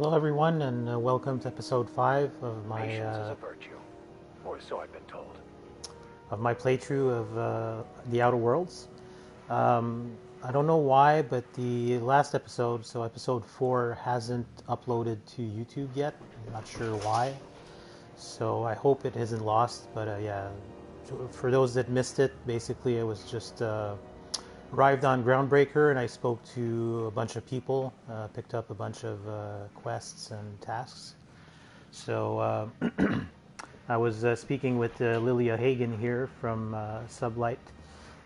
Hello, everyone, and welcome to episode 5 of Patience is a virtue, or so I've been told. my playthrough of the Outer Worlds. I don't know why, but the last episode, so episode 4, hasn't uploaded to YouTube yet. I'm not sure why. So I hope it isn't lost. But yeah, for those that missed it, basically it was just arrived on Groundbreaker, and I spoke to a bunch of people, picked up a bunch of quests and tasks. So I was speaking with Lilia Hagen here from Sublight,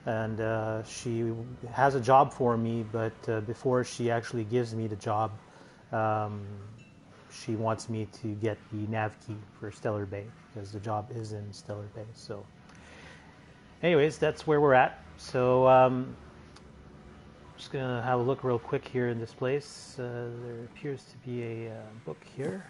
and she has a job for me, but before she actually gives me the job, she wants me to get the nav key for Stellar Bay, because the job is in Stellar Bay. So anyways, that's where we're at. So just going to have a look real quick here in this place. There appears to be a book here.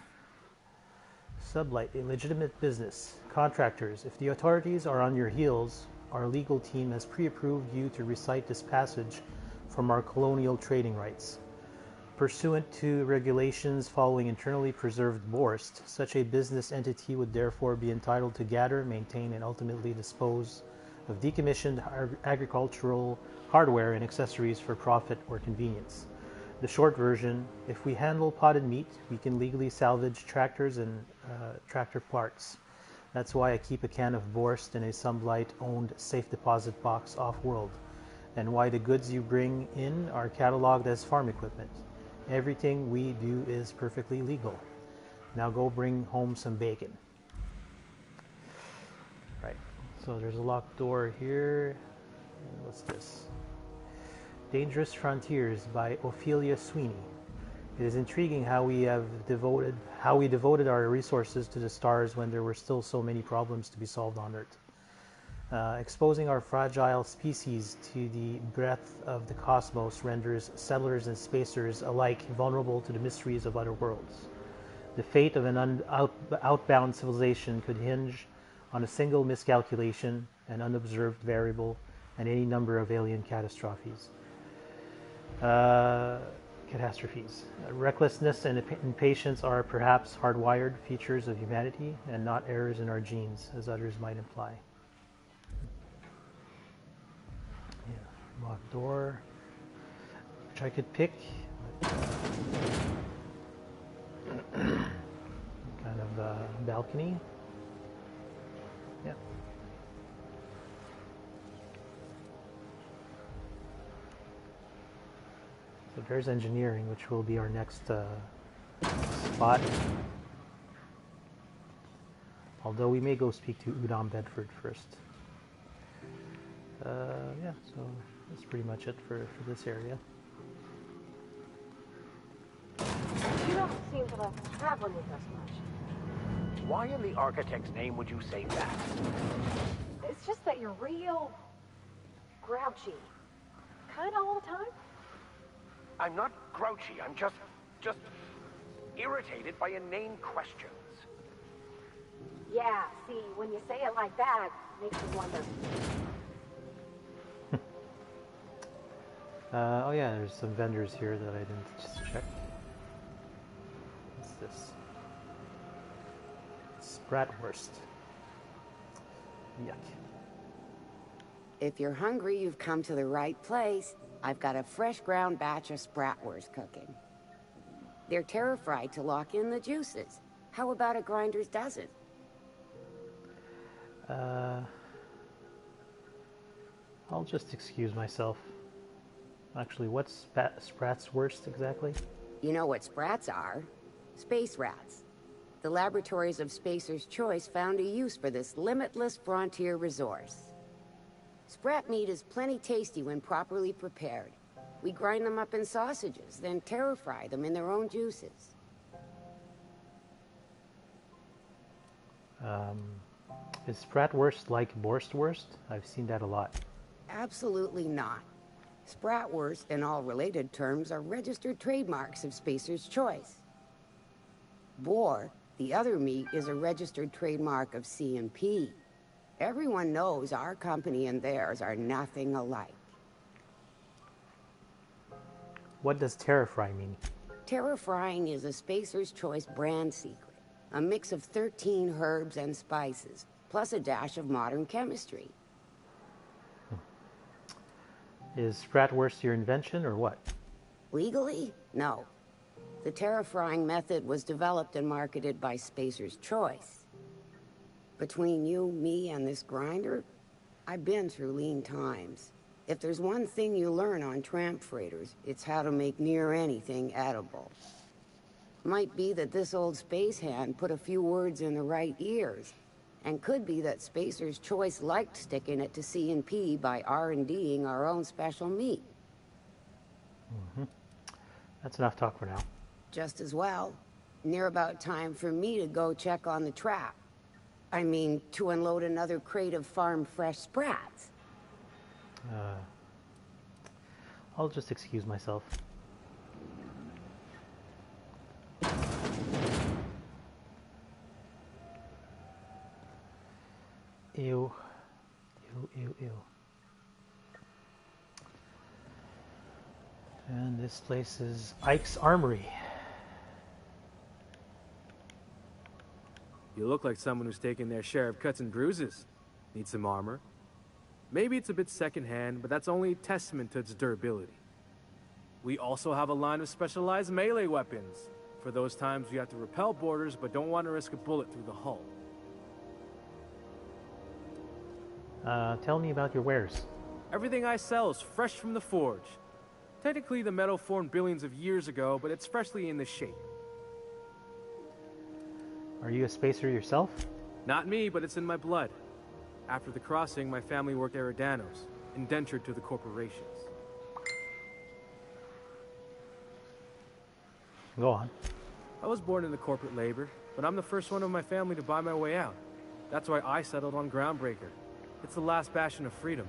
Sublight, a legitimate business. Contractors, if the authorities are on your heels, our legal team has pre-approved you to recite this passage from our colonial trading rights. Pursuant to regulations following internally preserved Borst, such a business entity would therefore be entitled to gather, maintain, and ultimately dispose of decommissioned agricultural hardware and accessories for profit or convenience. The short version, if we handle potted meat, we can legally salvage tractors and tractor parts. That's why I keep a can of Borst in a Sublight-owned safe deposit box off-world, and why the goods you bring in are cataloged as farm equipment. Everything we do is perfectly legal. Now go bring home some bacon. Right, so there's a locked door here. What's this? Dangerous Frontiers by Ophelia Sweeney. It is intriguing how we devoted our resources to the stars when there were still so many problems to be solved on Earth. Exposing our fragile species to the breadth of the cosmos renders settlers and spacers alike vulnerable to the mysteries of other worlds. The fate of an outbound civilization could hinge on a single miscalculation, an unobserved variable, and any number of alien catastrophes. Recklessness and impatience are perhaps hardwired features of humanity and not errors in our genes, as others might imply. Yeah, locked door, which I could pick. Kind of balcony. Yeah. So there's engineering, which will be our next spot. Although we may go speak to Udom Bedford first. Yeah, so that's pretty much it for this area. You don't seem to like traveling with us much. Why in the architect's name would you say that? It's just that you're real grouchy. Kinda all the time. I'm not grouchy, I'm just irritated by inane questions. Yeah, see, when you say it like that, it makes me wonder. Oh yeah, there's some vendors here that I didn't just check. What's this? Bratwurst. Yuck. If you're hungry, you've come to the right place. I've got a fresh ground batch of Spratwurst cooking. They're terra-fried to lock in the juices. How about a grinder's dozen? I'll just excuse myself. Actually, what's Spratswurst exactly? You know what sprats are? Space rats. The laboratories of Spacer's Choice found a use for this limitless frontier resource. Sprat meat is plenty tasty when properly prepared. We grind them up in sausages, then terra-fry them in their own juices. Is Spratwurst like Borstwurst? I've seen that a lot. Absolutely not. Spratwurst and all related terms are registered trademarks of Spacer's Choice. Boar, the other meat, is a registered trademark of C&P. Everyone knows our company and theirs are nothing alike. What does terra-fry mean? Terra frying is a Spacer's Choice brand secret. A mix of 13 herbs and spices, plus a dash of modern chemistry. Is Bratwurst your invention or what? Legally? No. The terra frying method was developed and marketed by Spacer's Choice. Between you, me, and this grinder, I've been through lean times. If there's one thing you learn on tramp freighters, it's how to make near anything edible. Might be that this old space hand put a few words in the right ears, and could be that Spacer's Choice liked sticking it to C&P by R&Ding our own special meat. That's enough talk for now. Just as well. Near about time for me to go check on the trap. I mean, to unload another crate of farm-fresh sprats. I'll just excuse myself. Ew. Ew, ew, ew. And this place is Ike's Armory. You look like someone who's taken their share of cuts and bruises. Need some armor? Maybe it's a bit secondhand, but that's only a testament to its durability. We also have a line of specialized melee weapons, for those times you have to repel boarders but don't want to risk a bullet through the hull. Tell me about your wares. Everything I sell is fresh from the forge. Technically, the metal formed billions of years ago, but it's freshly in the shape. Are you a spacer yourself? Not me, but it's in my blood. After the crossing, my family worked Eridanos, indentured to the corporations. Go on. I was born into corporate labor, but I'm the first one of my family to buy my way out. That's why I settled on Groundbreaker. It's the last bastion of freedom.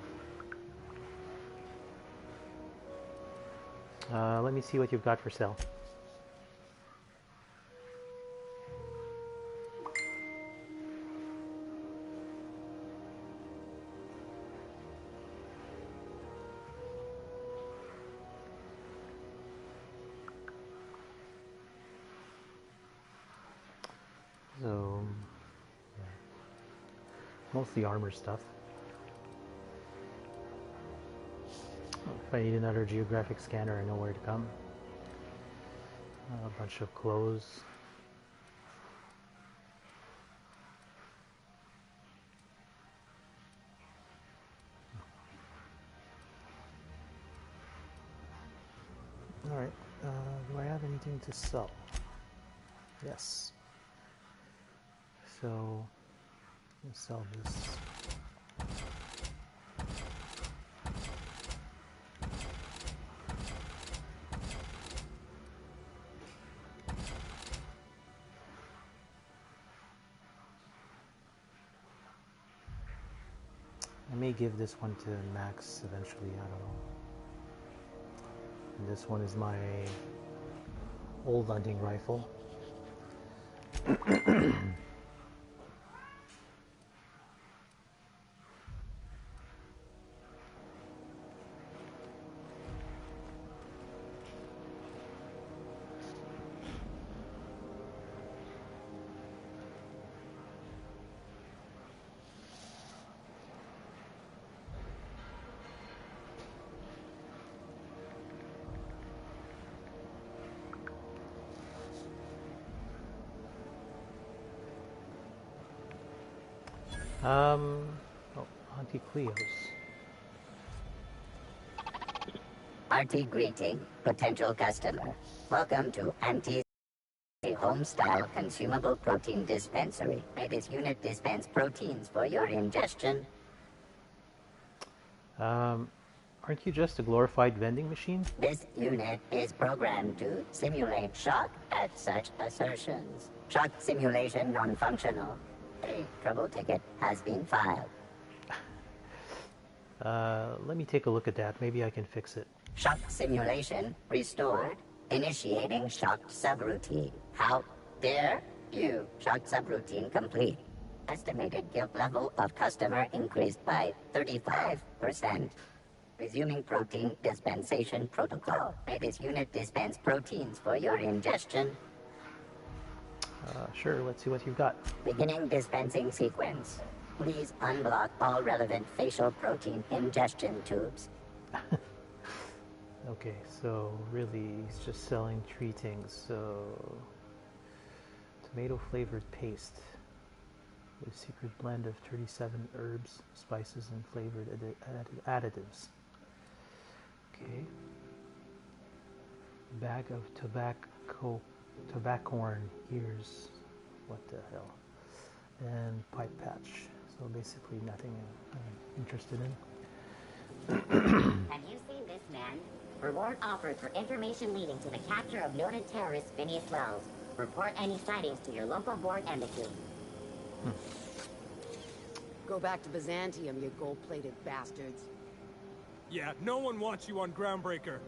Let me see what you've got for sale. So, yeah. Mostly armor stuff. If I need another geographic scanner, I know where to come. A bunch of clothes. Alright, do I have anything to sell? Yes. So, let's sell this. I may give this one to Max eventually, I don't know. And this one is my old hunting rifle. Auntie Cleo's. Hearty greeting, potential customer. Welcome to Auntie's home-style consumable protein dispensary. May this unit dispense proteins for your ingestion. Aren't you just a glorified vending machine? This unit is programmed to simulate shock at such assertions. Shock simulation non-functional. A trouble ticket has been filed. Let me take a look at that. Maybe I can fix it. Shock simulation restored. Initiating shocked subroutine. How dare you? Shocked subroutine complete. Estimated guilt level of customer increased by 35%. Resuming protein dispensation protocol. May this unit dispense proteins for your ingestion. Sure, let's see what you've got. Beginning dispensing sequence. Please unblock all relevant facial protein ingestion tubes. Okay, so really he's just selling treatings. So tomato flavored paste with a secret blend of 37 herbs, spices, and flavored additives. Okay. Bag of tobaccorn ears. What the hell? And pipe patch. So basically nothing I'm interested in. Have you seen this man? Reward offered for information leading to the capture of noted terrorist Phineas Wells. Report any sightings to your local board embassy. Go back to Byzantium, you gold-plated bastards. Yeah, no one wants you on Groundbreaker.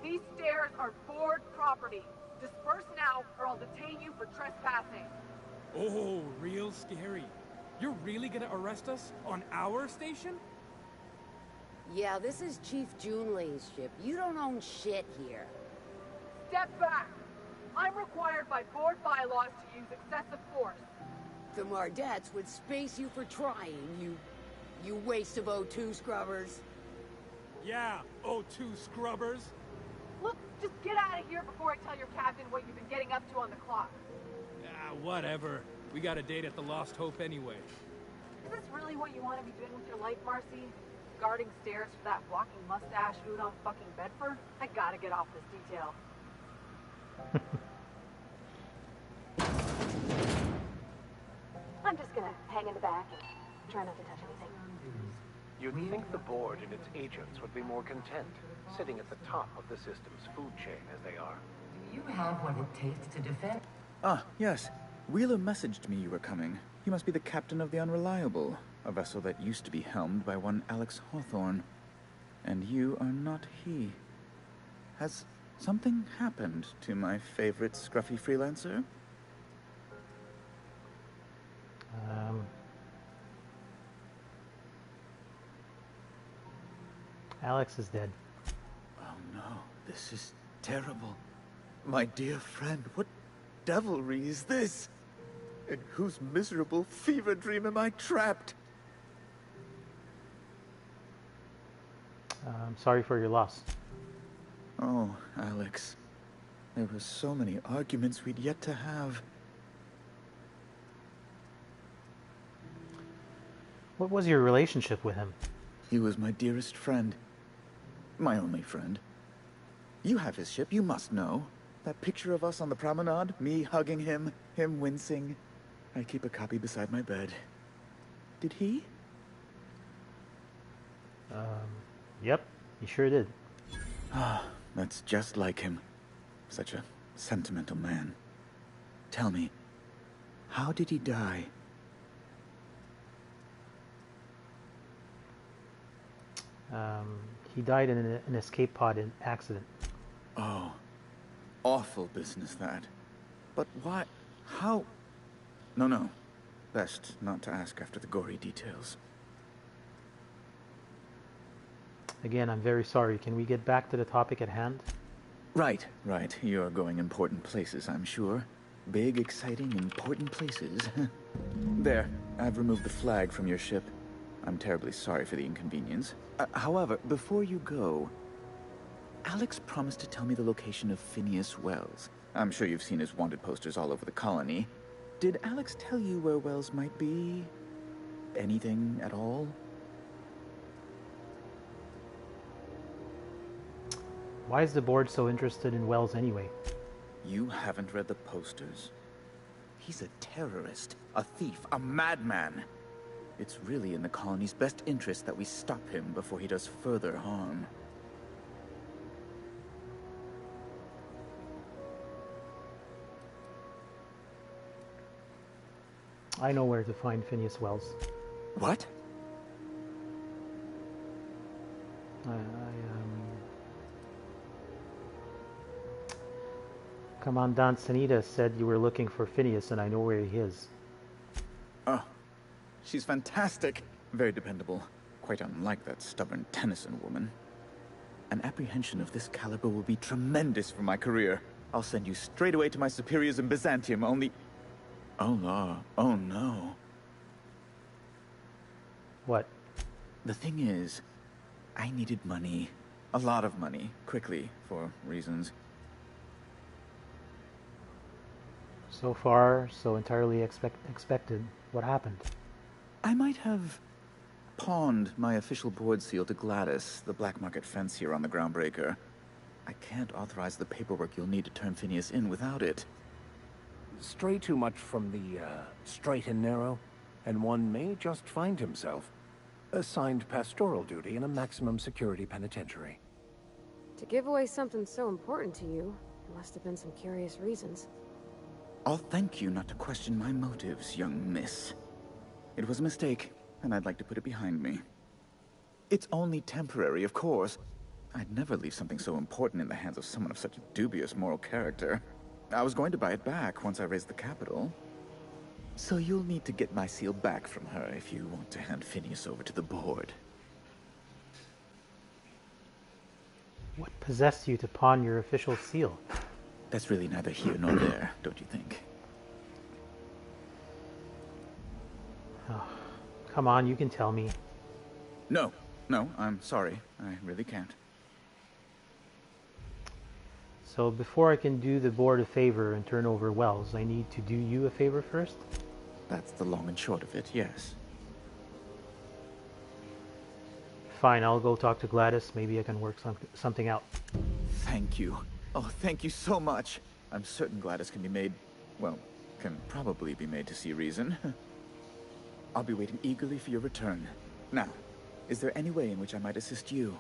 These stairs are board property. Disperse now, or I'll detain you for trespassing. Oh, real scary. You're really gonna arrest us on our station? Yeah, this is Chief Junlei's ship. You don't own shit here. Step back. I'm required by board bylaws to use excessive force. The Mardettes would space you for trying, you waste of O2 scrubbers. Yeah, O2 scrubbers. Look, just get out of here before I tell your captain what you've been getting up to on the clock. Ah, whatever. We got a date at the Lost Hope anyway. Is this really what you want to be doing with your life, Marcy? Guarding stairs for that walking mustache Udon fucking Bedford? I gotta get off this detail. I'm just gonna hang in the back and try not to touch anything. You'd think the board and its agents would be more content, sitting at the top of the system's food chain as they are. Do you have what it takes to defend? Ah, yes. Wheeler messaged me you were coming. He must be the captain of the Unreliable, a vessel that used to be helmed by one Alex Hawthorne. And you are not he. Has something happened to my favorite scruffy freelancer? Alex is dead. Oh no, this is terrible. My dear friend, what devilry is this? In whose miserable fever dream am I trapped? I'm sorry for your loss. Oh, Alex. There were so many arguments we'd yet to have. What was your relationship with him? He was my dearest friend. My only friend. You have his ship, you must know. That picture of us on the promenade, me hugging him, him wincing. I keep a copy beside my bed. Did he? Yep, he sure did. Ah, that's just like him. Such a sentimental man. Tell me, how did he die? He died in an escape pod accident. Oh, awful business that. But why? How? No. Best not to ask after the gory details. Again, I'm very sorry. Can we get back to the topic at hand? Right. You're going important places, I'm sure. Big, exciting, important places. There, I've removed the flag from your ship. I'm terribly sorry for the inconvenience. However, before you go, Alex promised to tell me the location of Phineas Wells. I'm sure you've seen his wanted posters all over the colony. Did Alex tell you where Wells might be? Anything at all? Why is the board so interested in Wells anyway? You haven't read the posters. He's a terrorist, a thief, a madman. It's really in the colony's best interest that we stop him before he does further harm. I know where to find Phineas Wells. What? Commandant Sanita said you were looking for Phineas, and I know where he is. Oh, she's fantastic. Very dependable. quite unlike that stubborn Tennyson woman. An apprehension of this caliber will be tremendous for my career. I'll send you straight away to my superiors in Byzantium, only... Oh, no. Oh, no. What? The thing is, I needed money. A lot of money, quickly, for reasons. So far, so entirely expected. What happened? I might have pawned my official board seal to Gladys, the black market fence here on the Groundbreaker. I can't authorize the paperwork you'll need to turn Phineas in without it. Stray too much from the straight and narrow, and one may just find himself assigned pastoral duty in a maximum security penitentiary. To give away something so important to you, there must have been some curious reasons. I'll thank you not to question my motives, young miss. It was a mistake, and I'd like to put it behind me. It's only temporary, of course. I'd never leave something so important in the hands of someone of such dubious moral character. I was going to buy it back once I raised the capital. So you'll need to get my seal back from her if you want to hand Phineas over to the board. What possessed you to pawn your official seal? That's really neither here nor there, don't you think? Oh, come on, you can tell me. No, I'm sorry. I really can't. So before I can do the board a favor and turn over wells, I need to do you a favor first? That's the long and short of it, yes. Fine, I'll go talk to Gladys. Maybe I can work something out. Thank you. Oh, thank you so much. I'm certain Gladys can be made, well, can probably be made to see reason. I'll be waiting eagerly for your return. Now, is there any way in which I might assist you?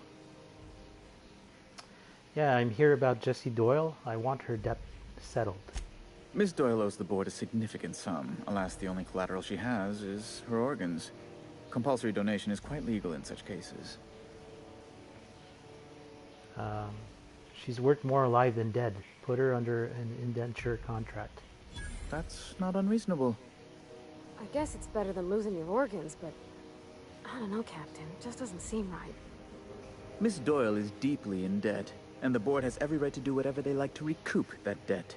Yeah, I'm here about Jessie Doyle. I want her debt settled. Miss Doyle owes the board a significant sum. Alas, the only collateral she has is her organs. Compulsory donation is quite legal in such cases. She's worth more alive than dead. Put her under an indenture contract. That's not unreasonable. I guess it's better than losing your organs, but... I don't know, Captain. It just doesn't seem right. Miss Doyle is deeply in debt, and the board has every right to do whatever they like to recoup that debt.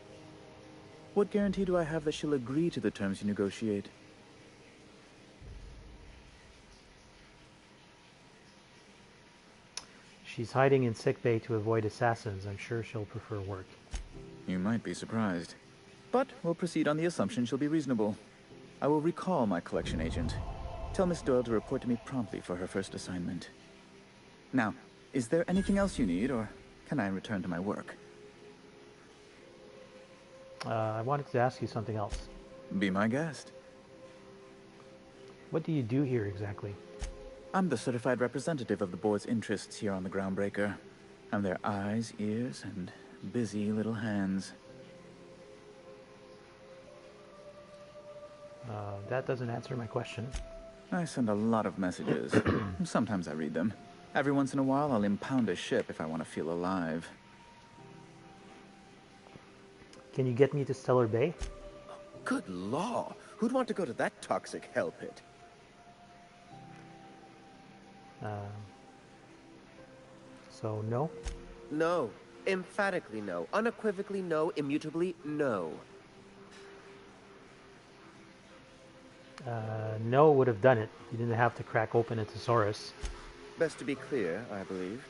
What guarantee do I have that she'll agree to the terms you negotiate? She's hiding in sickbay to avoid assassins. I'm sure she'll prefer work. You might be surprised. But we'll proceed on the assumption she'll be reasonable. I will recall my collection agent. Tell Miss Doyle to report to me promptly for her first assignment. Now, is there anything else you need, or can I return to my work? I wanted to ask you something else. Be my guest. What do you do here exactly? I'm the certified representative of the board's interests here on the Groundbreaker. I'm their eyes, ears, and busy little hands. That doesn't answer my question. I send a lot of messages. Sometimes I read them. Every once in a while, I'll impound a ship if I want to feel alive. Can you get me to Stellar Bay? Good law! Who'd want to go to that toxic hell pit? So, no? No. Emphatically no. Unequivocally no. Immutably no. No would have done it. You didn't have to crack open a thesaurus. Best to be clear, I believe.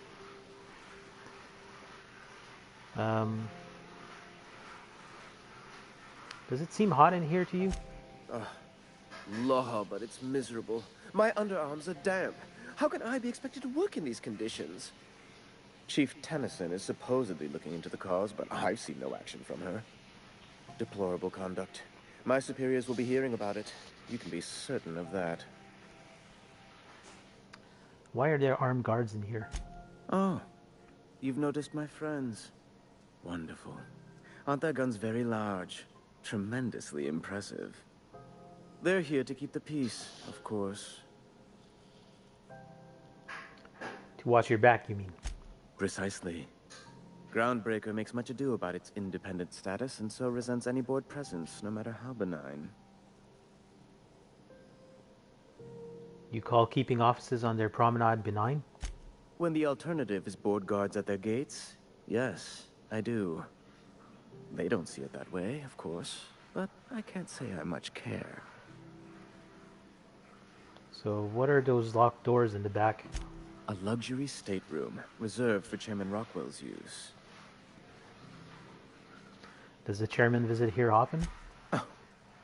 Does it seem hot in here to you? Law, but it's miserable. My underarms are damp. How can I be expected to work in these conditions? Chief Tennyson is supposedly looking into the cause, but I've seen no action from her. Deplorable conduct. My superiors will be hearing about it. You can be certain of that. Why are there armed guards in here? Oh, you've noticed my friends. Wonderful. Aren't their guns very large? Tremendously impressive. They're here to keep the peace, of course. To watch your back, you mean? Precisely. Groundbreaker makes much ado about its independent status, and so resents any board presence, no matter how benign. You call keeping offices on their promenade benign? When the alternative is board guards at their gates, yes, I do. They don't see it that way, of course, but I can't say I much care. So what are those locked doors in the back? A luxury stateroom, reserved for Chairman Rockwell's use. Does the chairman visit here often? Oh,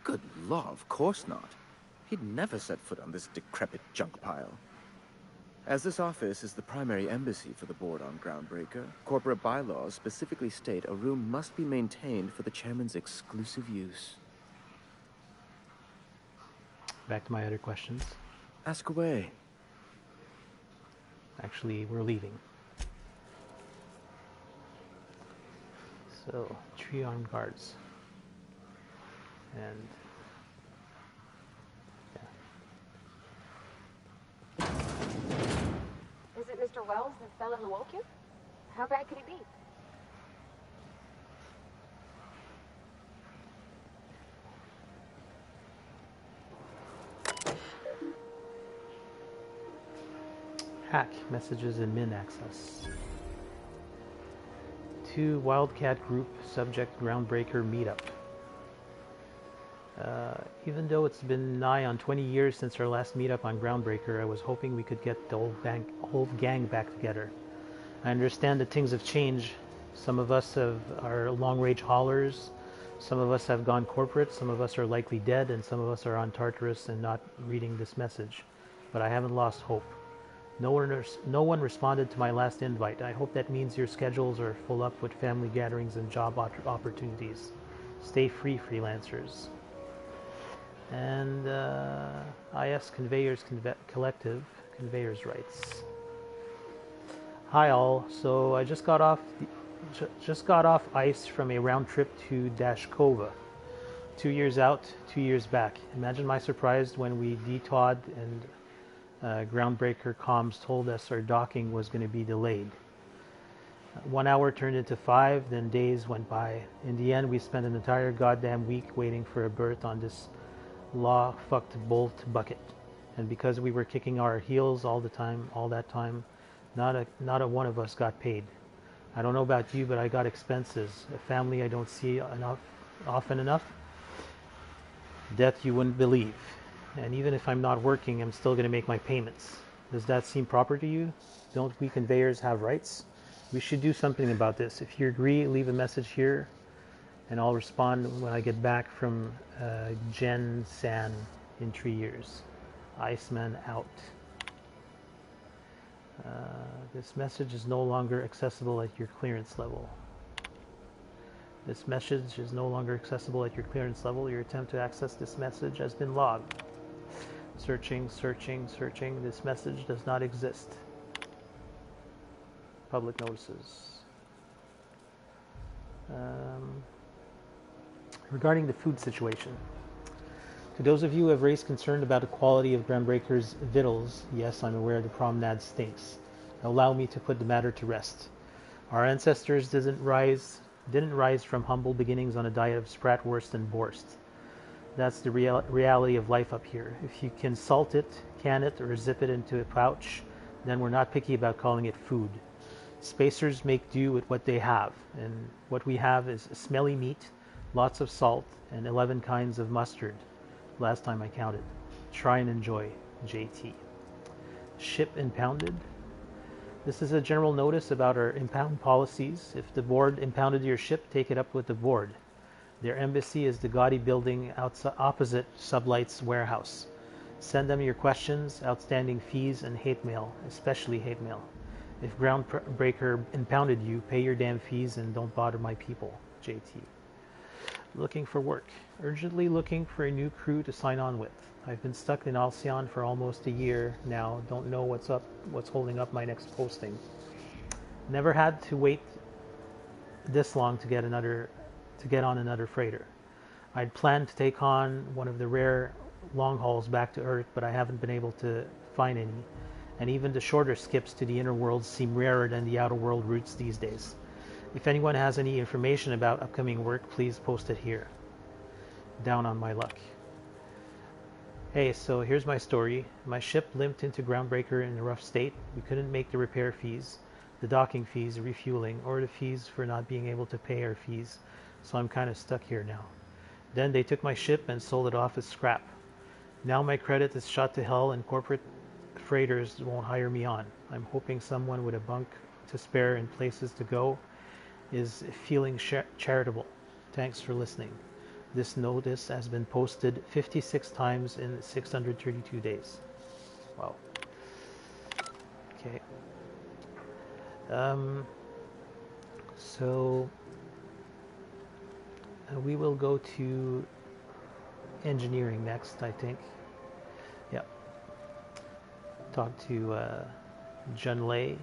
good law, of course not. He'd never set foot on this decrepit junk pile. As this office is the primary embassy for the board on Groundbreaker, corporate bylaws specifically state a room must be maintained for the chairman's exclusive use. Back to my other questions. Ask away. Actually, we're leaving. So, 3 armed guards. And... Is it Mr. Wells, the fellow who woke you? How bad could he be? Hack messages in min access. To Wildcat Group, subject Groundbreaker Meetup. Even though it's been nigh on 20 years since our last meetup on Groundbreaker, I was hoping we could get the whole gang back together. I understand that things have changed. Some of us are long-range haulers, some of us have gone corporate, some of us are likely dead, and some of us are on Tartarus and not reading this message. But I haven't lost hope. No one responded to my last invite. I hope that means your schedules are full up with family gatherings and job opportunities. Stay free, freelancers. And IS Conveyors Collective, Conveyors Rights. Hi all. So I just got off ice from a round trip to Dashkova. 2 years out, 2 years back. Imagine my surprise when we detawed and Groundbreaker comms told us our docking was going to be delayed. 1 hour turned into 5, then days went by. In the end, we spent an entire goddamn week waiting for a berth on this law-fucked bolt bucket. And because we were kicking our heels all that time, not a one of us got paid. I don't know about you, but I got expenses. A family I don't see often enough. Death you wouldn't believe. And even if I'm not working, I'm still going to make my payments. Does that seem proper to you? Don't we conveyors have rights? We should do something about this. If you agree, leave a message here, and I'll respond when I get back from Jen San in 3 years. Iceman out. This message is no longer accessible at your clearance level. This message is no longer accessible at your clearance level. Your attempt to access this message has been logged. Searching, searching, searching. This message does not exist. Public notices. Regarding the food situation. To those of you who have raised concern about the quality of Groundbreaker's victuals, yes, I'm aware the promenade stinks. Allow me to put the matter to rest. Our ancestors didn't rise from humble beginnings on a diet of spratwurst and borst. That's the reality of life up here. If you can salt it, can it, or zip it into a pouch, then we're not picky about calling it food. Spacers make do with what they have, and what we have is smelly meat, lots of salt, and 11 kinds of mustard. Last time I counted. Try and enjoy, JT. Ship impounded. This is a general notice about our impound policies. If the board impounded your ship, take it up with the board. Their embassy is the gaudy building opposite Sublight's warehouse. Send them your questions, outstanding fees, and hate mail, especially hate mail. If Groundbreaker impounded you, pay your damn fees and don't bother my people, JT. Looking for work. Urgently looking for a new crew to sign on with. I've been stuck in Alcyon for almost a year now. Don't know what's holding up my next posting. Never had to wait this long to get on another freighter. I'd planned to take on one of the rare long hauls back to Earth, but I haven't been able to find any. And even the shorter skips to the inner world seem rarer than the outer world routes these days. If anyone has any information about upcoming work, please post it here. Down on my luck. Hey, so here's my story. My ship limped into Groundbreaker in a rough state. We couldn't make the repair fees, the docking fees, the refueling, or the fees for not being able to pay our fees, so I'm kind of stuck here now. Then they took my ship and sold it off as scrap. Now my credit is shot to hell and corporate freighters won't hire me on. I'm hoping someone with a bunk to spare and places to go is feeling charitable. Thanks for listening. This notice has been posted 56 times in 632 days. Wow. Okay. So we will go to engineering next, I think. Yeah. Talk to Junlei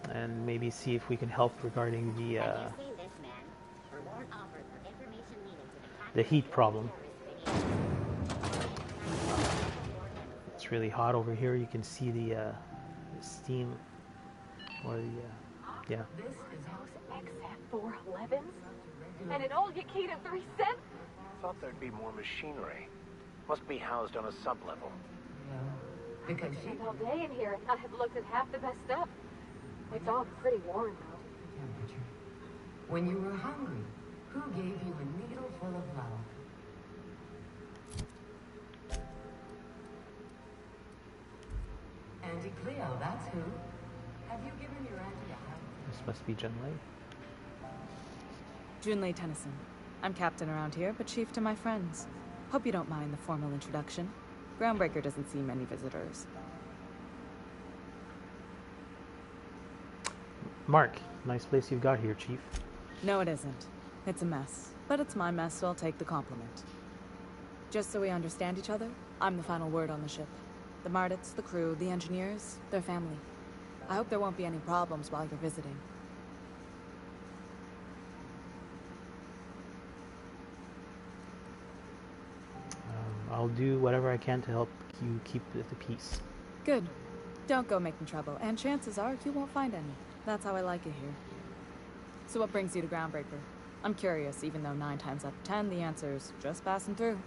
and maybe see if we can help regarding the heat problem. It's really hot over here. You can see the steam or the yeah. Those XF411s? And an old Yakita 3 cent? Thought there'd be more machinery. Must be housed on a sub-level. Yeah, because she... Spent all day in here and not have looked at half the best stuff. It's all pretty warm, though. Temperature. When you were hungry, who gave you a needle full of love? Auntie Cleo, that's who. Have you given your auntie a hug? This must be Junlei. Junlei Tennyson. I'm captain around here, but chief to my friends. Hope you don't mind the formal introduction. Groundbreaker doesn't see many visitors. Marc, nice place you've got here, Chief. No, it isn't. It's a mess. But it's my mess, so I'll take the compliment. Just so we understand each other, I'm the final word on the ship. The Martits, the crew, the engineers, their family. I hope there won't be any problems while you're visiting. I'll do whatever I can to help you keep the peace. Good. Don't go making trouble, and chances are you won't find any. That's how I like it here. So what brings you to Groundbreaker? I'm curious, even though 9 times out of 10 the answer's just passing through.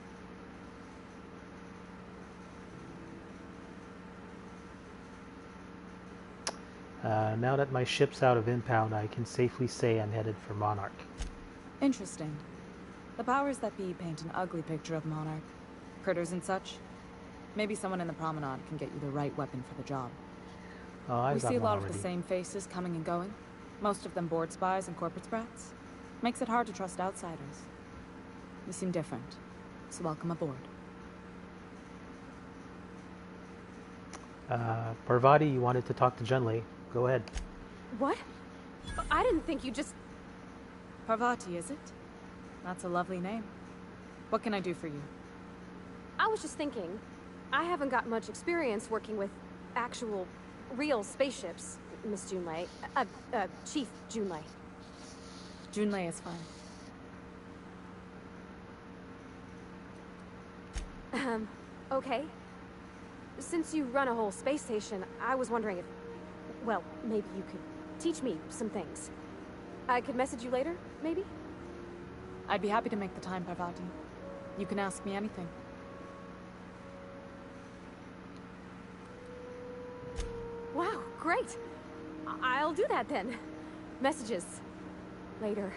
Now that my ship's out of impound, I can safely say I'm headed for Monarch. Interesting. The powers that be paint an ugly picture of Monarch. Critters and such. Maybe someone in the promenade can get you the right weapon for the job. Oh, We see a lot of the same faces coming and going. Most of them board spies and corporate sprats. Makes it hard to trust outsiders. You seem different, so welcome aboard. Parvati, you wanted to talk to Junlei. Go ahead. What? I didn't think you just... Parvati, is it? That's a lovely name. What can I do for you? I was just thinking, I haven't got much experience working with actual, real spaceships, Miss Junlei. Chief Junlei. Junlei is fine. Okay. Since you run a whole space station, I was wondering if... Well, maybe you could teach me some things. I could message you later, maybe? I'd be happy to make the time, Parvati. You can ask me anything. Wow, great! I'll do that then. Messages. Later.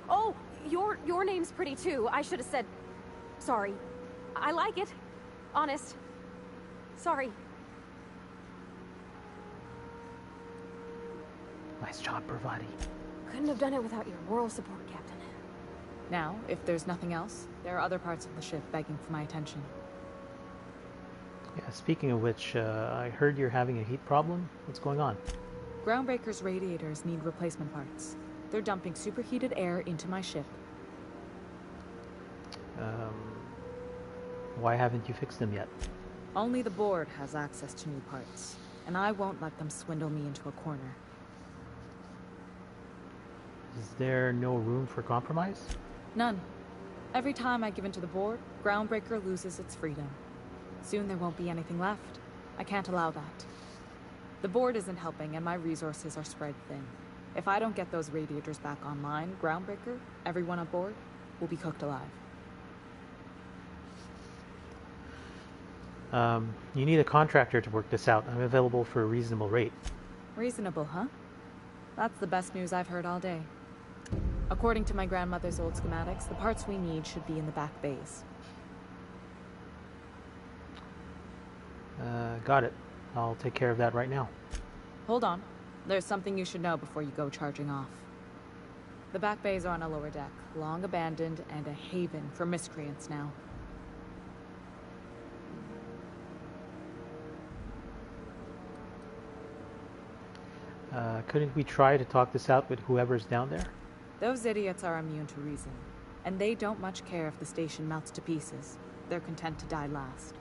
Oh, your name's pretty too. I should have said... Sorry. I like it. Honest. Sorry. Nice job, Parvati. Couldn't have done it without your moral support, Captain. Now, if there's nothing else, there are other parts of the ship begging for my attention. Yeah, speaking of which, I heard you're having a heat problem. What's going on? Groundbreaker's radiators need replacement parts. They're dumping superheated air into my ship. Why haven't you fixed them yet? Only the board has access to new parts, and I won't let them swindle me into a corner. Is there no room for compromise? None. Every time I give in to the board, Groundbreaker loses its freedom. Soon there won't be anything left. I can't allow that. The board isn't helping, and my resources are spread thin. If I don't get those radiators back online, Groundbreaker, everyone aboard, will be cooked alive. You need a contractor to work this out. I'm available for a reasonable rate. Reasonable, huh? That's the best news I've heard all day. According to my grandmother's old schematics, the parts we need should be in the back bays. Got it. I'll take care of that right now. Hold on. There's something you should know before you go charging off. The back bays are on a lower deck, long abandoned and a haven for miscreants now. Couldn't we try to talk this out with whoever's down there? Those idiots are immune to reason, and they don't much care if the station melts to pieces. They're content to die last.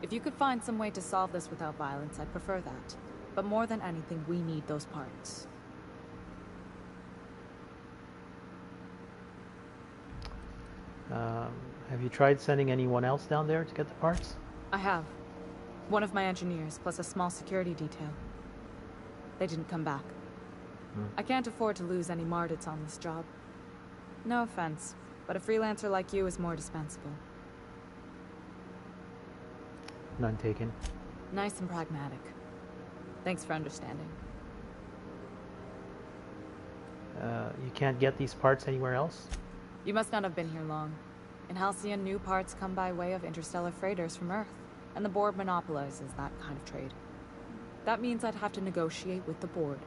If you could find some way to solve this without violence, I'd prefer that. But more than anything, we need those parts. Have you tried sending anyone else down there to get the parts? I have. One of my engineers, plus a small security detail. They didn't come back. I can't afford to lose any Mardites on this job. No offense, but a freelancer like you is more dispensable. None taken. Nice and pragmatic. Thanks for understanding. You can't get these parts anywhere else? You must not have been here long. In Halcyon, new parts come by way of interstellar freighters from Earth, and the board monopolizes that kind of trade. That means I'd have to negotiate with the board.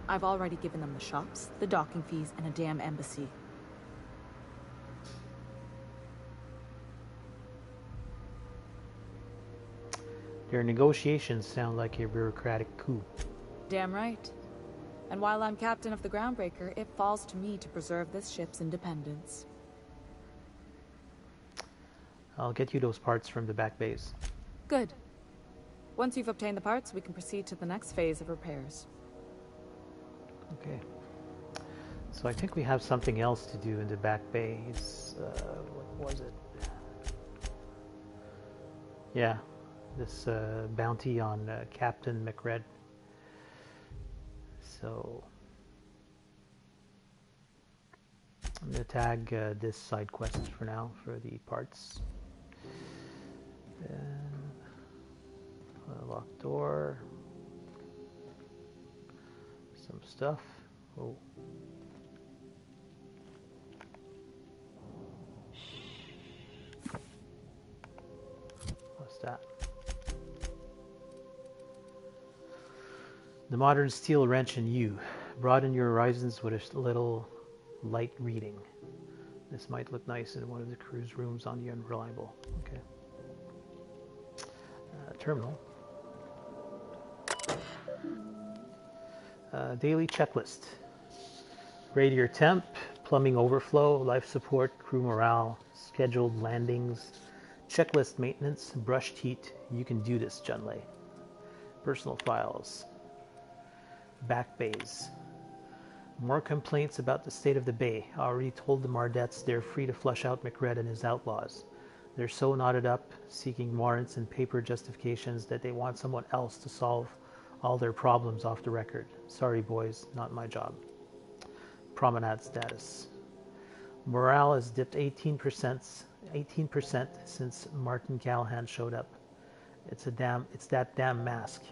I've already given them the shops, the docking fees, and a damn embassy. Their negotiations sound like a bureaucratic coup. Damn right. And while I'm captain of the Groundbreaker, it falls to me to preserve this ship's independence. I'll get you those parts from the back bays. Good. Once you've obtained the parts, we can proceed to the next phase of repairs. Okay. So I think we have something else to do in the back bays. What was it? Yeah, this bounty on Captain Magritte. So I'm going to tag this side quest for now for the parts. And a locked door. Some stuff. Oh. What's that? The modern steel wrench in you. Broaden your horizons with a little light reading. This might look nice in one of the crew's rooms on the Unreliable. Okay. Terminal. Daily checklist. Radiator temp, plumbing overflow, life support, crew morale, scheduled landings, checklist maintenance, brushed heat. You can do this, Junlei. Personal files. Back bays. More complaints about the state of the bay. I already told the Mardettes they're free to flush out Magritte and his outlaws. They're so knotted up, seeking warrants and paper justifications that they want someone else to solve all their problems off the record. Sorry, boys, not my job. Promenade status. Morale has dipped 18% since Martin Callahan showed up. It's that damn mask.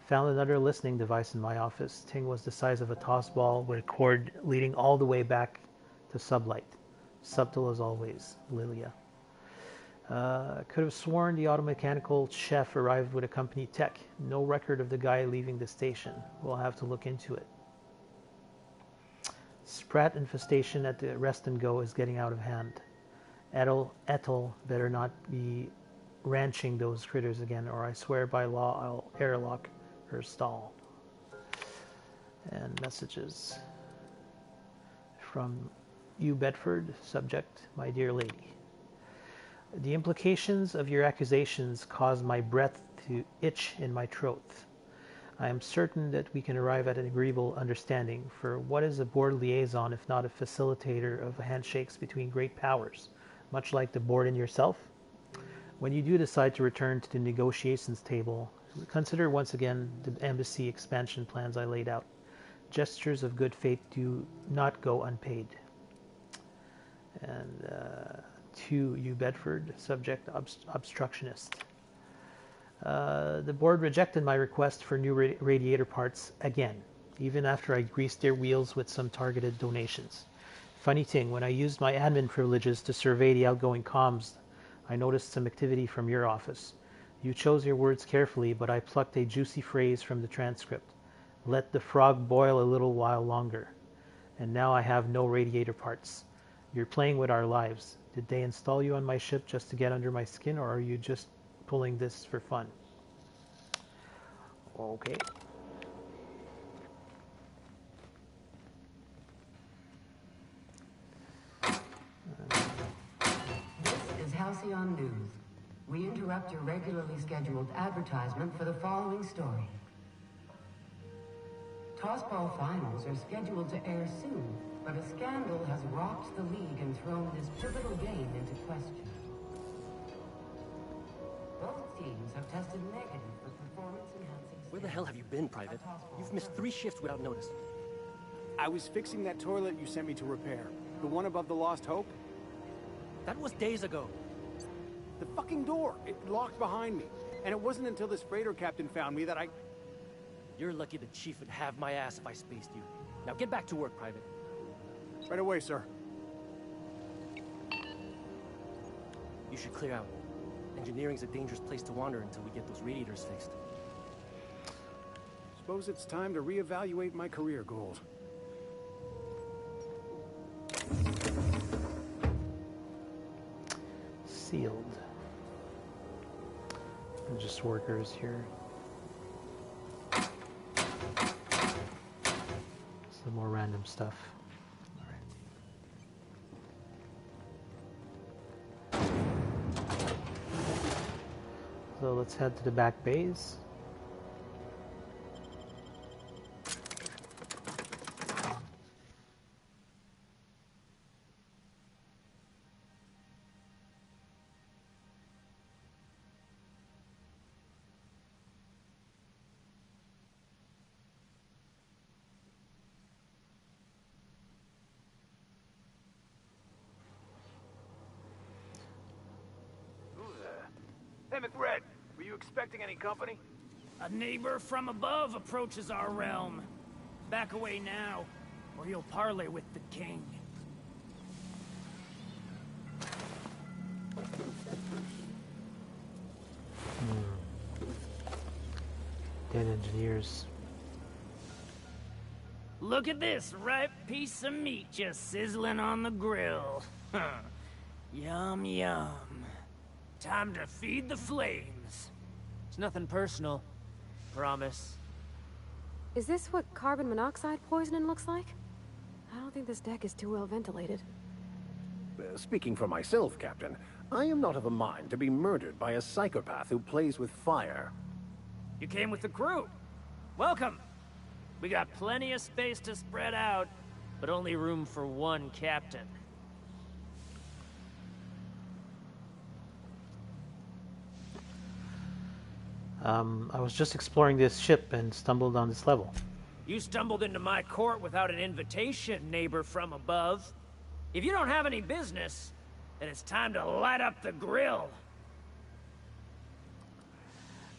Found another listening device in my office. Ting was the size of a toss ball with a cord leading all the way back to sublight. Subtle as always, Lilia. Could have sworn the automechanical chef arrived with a company tech. No record of the guy leaving the station. We'll have to look into it. Sprat infestation at the Rest and Go is getting out of hand. Ethel better not be ranching those critters again, or I swear by law I'll airlock her stall. And messages from you, Bedford. Subject, my dear lady. The implications of your accusations cause my breath to itch in my throat. I am certain that we can arrive at an agreeable understanding, for what is a board liaison if not a facilitator of handshakes between great powers, much like the board and yourself? When you do decide to return to the negotiations table, consider once again the embassy expansion plans I laid out. Gestures of good faith do not go unpaid. And to you, Bedford, subject obstructionist. The board rejected my request for new radiator parts again, even after I greased their wheels with some targeted donations. Funny thing, when I used my admin privileges to survey the outgoing comms, I noticed some activity from your office. You chose your words carefully, but I plucked a juicy phrase from the transcript. Let the frog boil a little while longer. And now I have no radiator parts. You're playing with our lives. Did they install you on my ship just to get under my skin, or are you just pulling this for fun? Okay. This is Halcyon News. We interrupt your regularly scheduled advertisement for the following story. Tossball finals are scheduled to air soon, but a scandal has rocked the league and thrown this pivotal game into question. Both teams have tested negative for performance-enhancing. Where the hell have you been, Private? You've missed 3 shifts without notice. I was fixing that toilet you sent me to repair. The one above the Lost Hope? That was days ago. The fucking door! It locked behind me. And it wasn't until this freighter captain found me that I... You're lucky the chief would have my ass if I spaced you. Now get back to work, Private. Right away, sir. You should clear out. Engineering's a dangerous place to wander until we get those radiators fixed. Suppose it's time to reevaluate my career goals. Sealed. And just workers here. Some more random stuff. All right. So let's head to the back bays. Hey, Magritte, were you expecting any company? A neighbor from above approaches our realm. Back away now, or you'll parley with the king. Dead engineers. Look at this ripe piece of meat just sizzling on the grill. Yum, yum. Time to feed the flames. It's nothing personal. Promise. Is this what carbon monoxide poisoning looks like? I don't think this deck is too well ventilated. Speaking for myself, Captain, I am not of a mind to be murdered by a psychopath who plays with fire. You came with the crew. Welcome. We got plenty of space to spread out, but only room for one captain. I was just exploring this ship and stumbled on this level. You stumbled into my court without an invitation, neighbor from above. If you don't have any business, then it's time to light up the grill.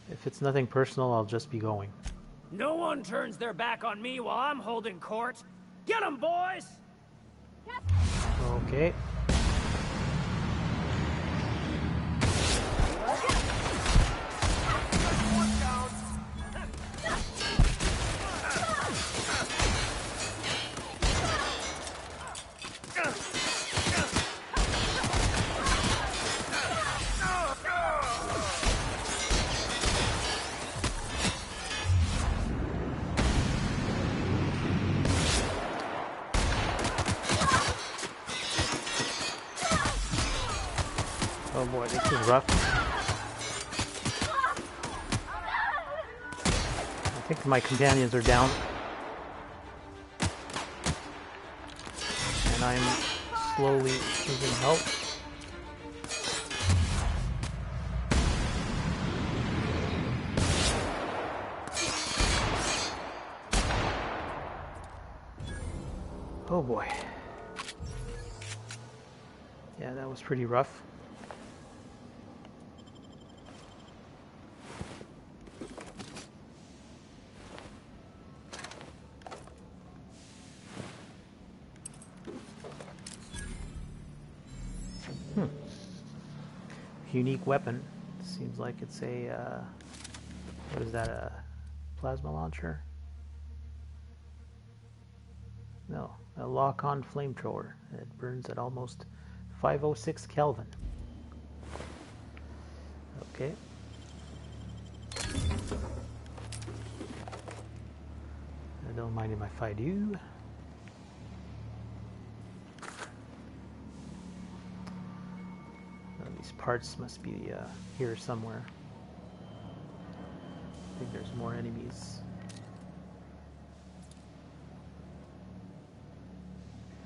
If it's nothing personal, I'll just be going. No one turns their back on me while I'm holding court. Get 'em, boys! Okay. Oh boy, this is rough. I think my companions are down. And I'm slowly losing help. Oh boy. Yeah, that was pretty rough. Unique weapon. Seems like it's a, what is that, a plasma launcher? No, a lock-on flamethrower. It burns at almost 506 Kelvin. Okay. I don't mind him if I do. These parts must be here somewhere. I think there's more enemies.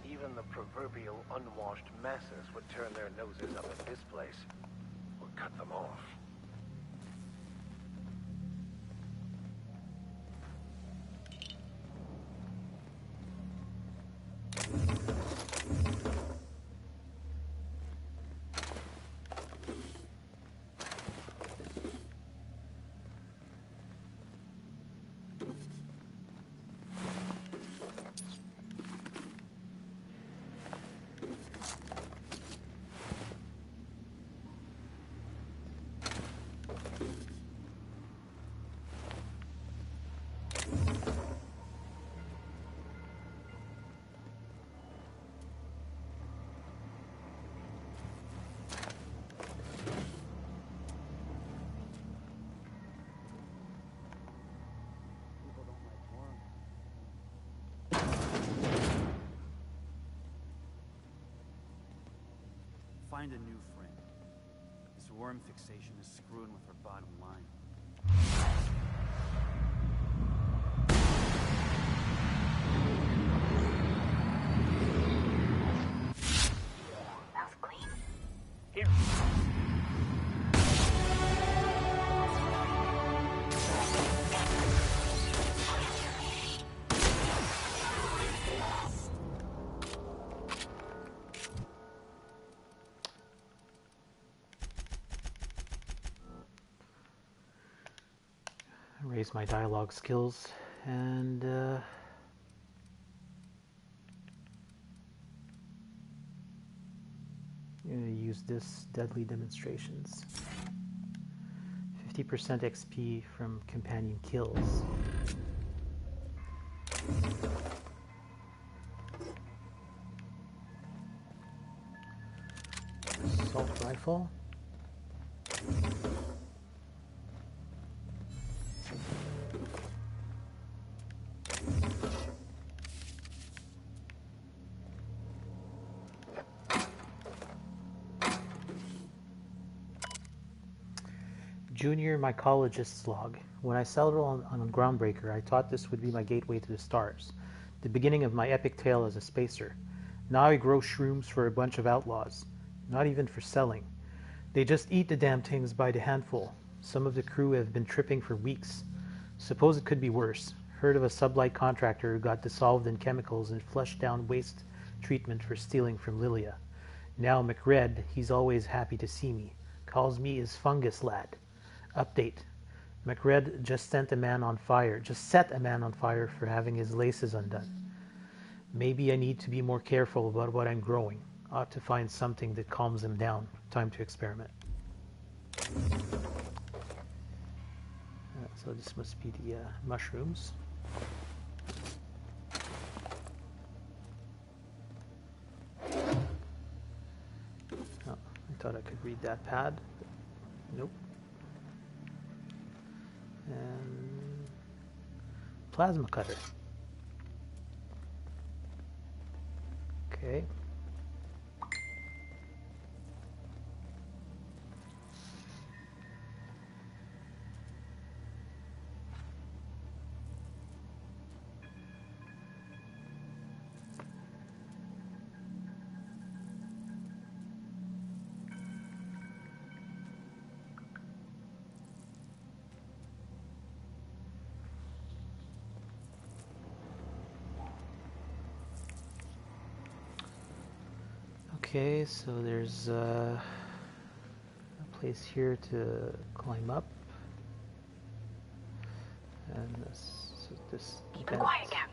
Even the proverbial unwashed masses would turn their noses up at this place, or cut them off. Find a new friend. This worm fixation is screwing with her bottom line. That was clean. Here. Raise my dialogue skills and I'm going to use this deadly demonstrations. 50% XP from companion kills. Assault rifle. Junior mycologist's log. When I settled on Groundbreaker, I thought this would be my gateway to the stars, the beginning of my epic tale as a spacer. Now I grow shrooms for a bunch of outlaws, not even for selling. They just eat the damn things by the handful. Some of the crew have been tripping for weeks. Suppose it could be worse. Heard of a sublight contractor who got dissolved in chemicals and flushed down waste treatment for stealing from Lilia. Now Magritte, he's always happy to see me. Calls me his fungus lad. Update. Magritte just set a man on fire for having his laces undone. Maybe I need to be more careful about what I'm growing. Ought to find something that calms him down. Time to experiment. So this must be the mushrooms. Oh, I thought I could read that pad. Nope. And plasma cutter. Okay. Okay, so there's a place here to climb up, and this Keep it quiet, Cap.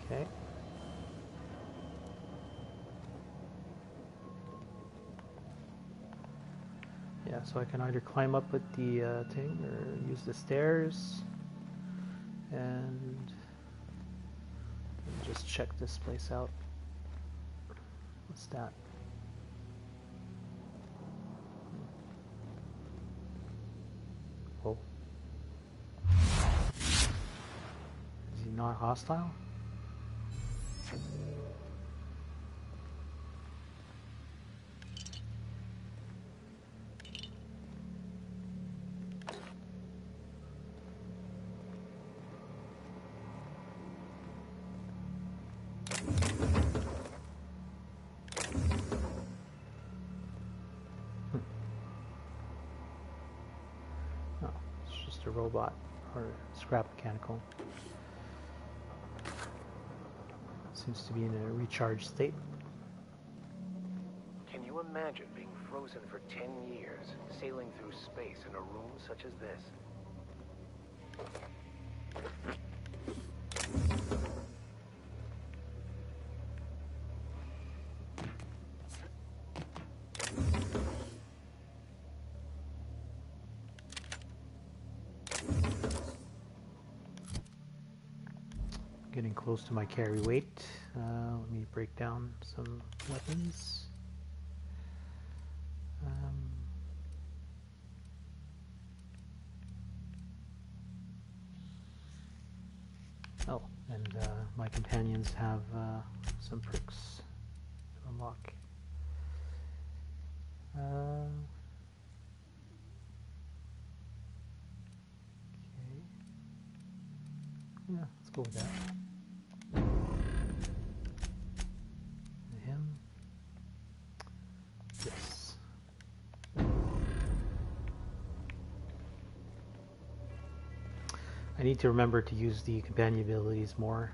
Okay. Yeah, so I can either climb up with the thing or use the stairs. And just check this place out. What's that? Oh. Is he not hostile? A robot or scrap mechanical. Seems to be in a recharged state. Can you imagine being frozen for 10 years, sailing through space in a room such as this? Getting close to my carry weight. Let me break down some weapons. Oh, and my companions have some perks to unlock. Okay. Yeah, let's go with that. Him. Yes. I need to remember to use the companion abilities more.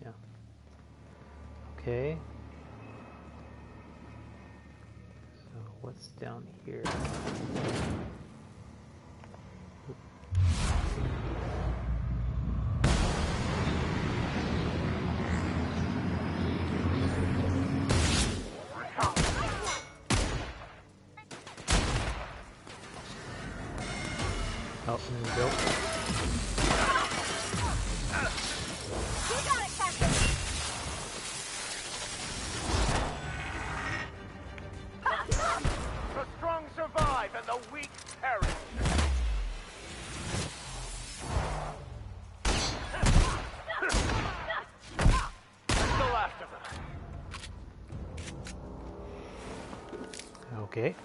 Yeah. Okay. So what's down here? Oh, there we go. You got it, Captain! The strong survive and the weak perish. The last of them. Okay.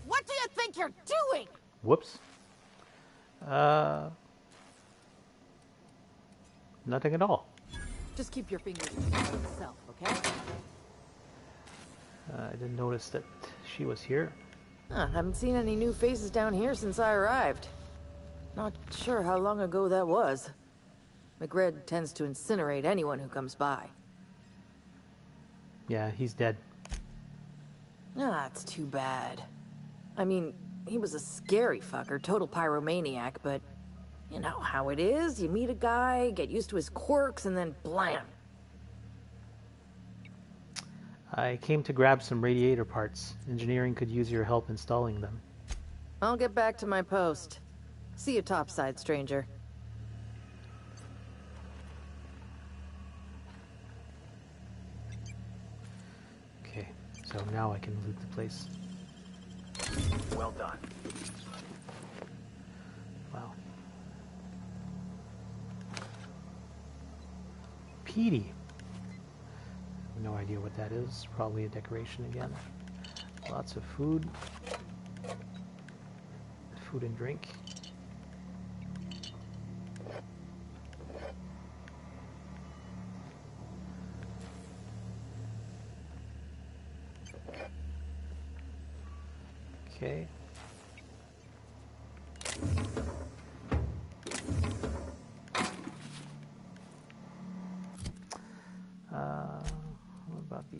What do you think you're doing? Whoops. Nothing at all. Just keep your fingers to yourself, okay? I didn't notice that she was here. Haven't seen any new faces down here since I arrived. Not sure how long ago that was. Magritte tends to incinerate anyone who comes by. Yeah, he's dead. It's too bad. I mean, he was a scary fucker, total pyromaniac, but you know how it is. You meet a guy, get used to his quirks, and then blam. I came to grab some radiator parts. Engineering could use your help installing them. I'll get back to my post. See you topside, stranger. Okay, so now I can loot the place. Well done. Wow. Petey. No idea what that is. Probably a decoration again. Lots of food. Food and drink. Okay.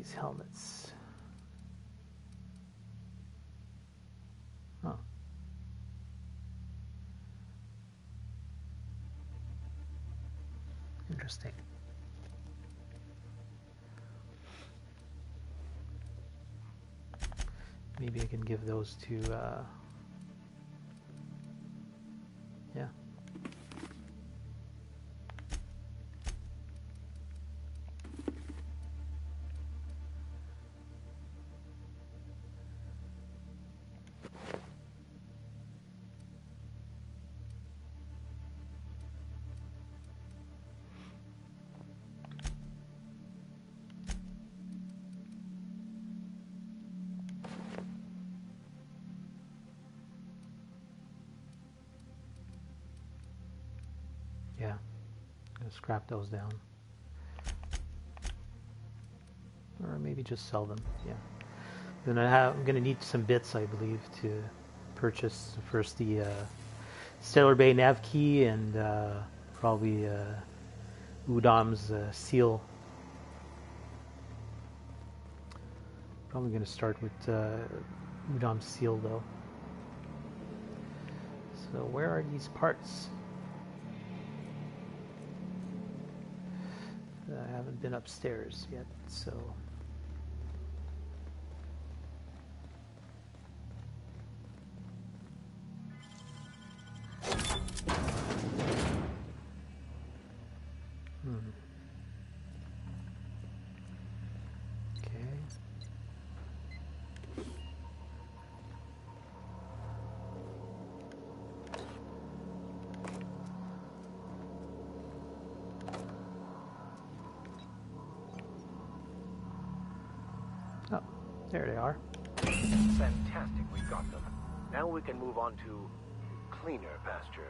these helmets? Oh. Interesting. Maybe I can give those to, yeah. Yeah, I'm gonna scrap those down. Or maybe just sell them, yeah. Then I'm gonna need some bits, I believe, to purchase first the Stellar Bay nav key and probably Udam's seal. Probably gonna start with Udam's seal though. So where are these parts? I haven't been upstairs yet, so... Okay. Oh, there they are. Fantastic, we got them. Now we can move on to cleaner pastures.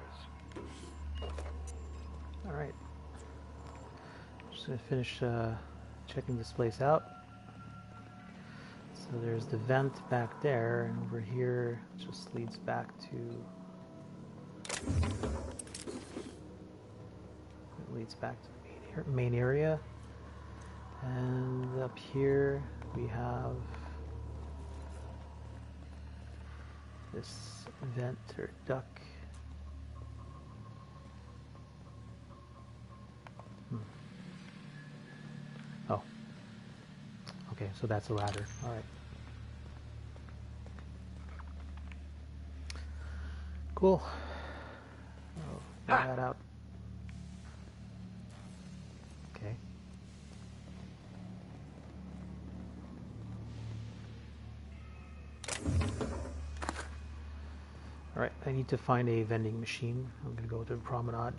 All right. Just gonna finish checking this place out. So there's the vent back there, and over here just leads back to. It leads back to the main area, and up here we have this vent or duct. Oh. Okay, so that's a ladder. All right. Cool. Oh, get that out. Okay. All right, I need to find a vending machine. I'm going to go to the promenade.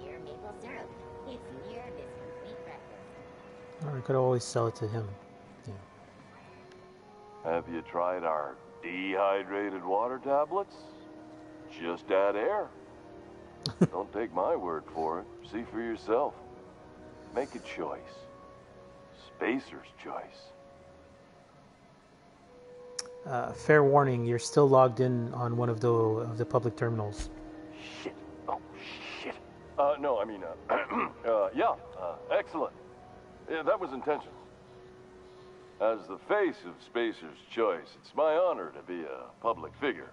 Near maple syrup. It's near this complete breakfast. Or I could always sell it to him. Yeah. Have you tried our dehydrated water tablets? Just add air. Don't take my word for it. See for yourself. Make a choice. Spacer's choice. Fair warning, you're still logged in on one of the public terminals. Shit. Oh, shit. No, I mean, yeah, excellent. Yeah, that was intentional. As the face of Spacer's choice, it's my honor to be a public figure.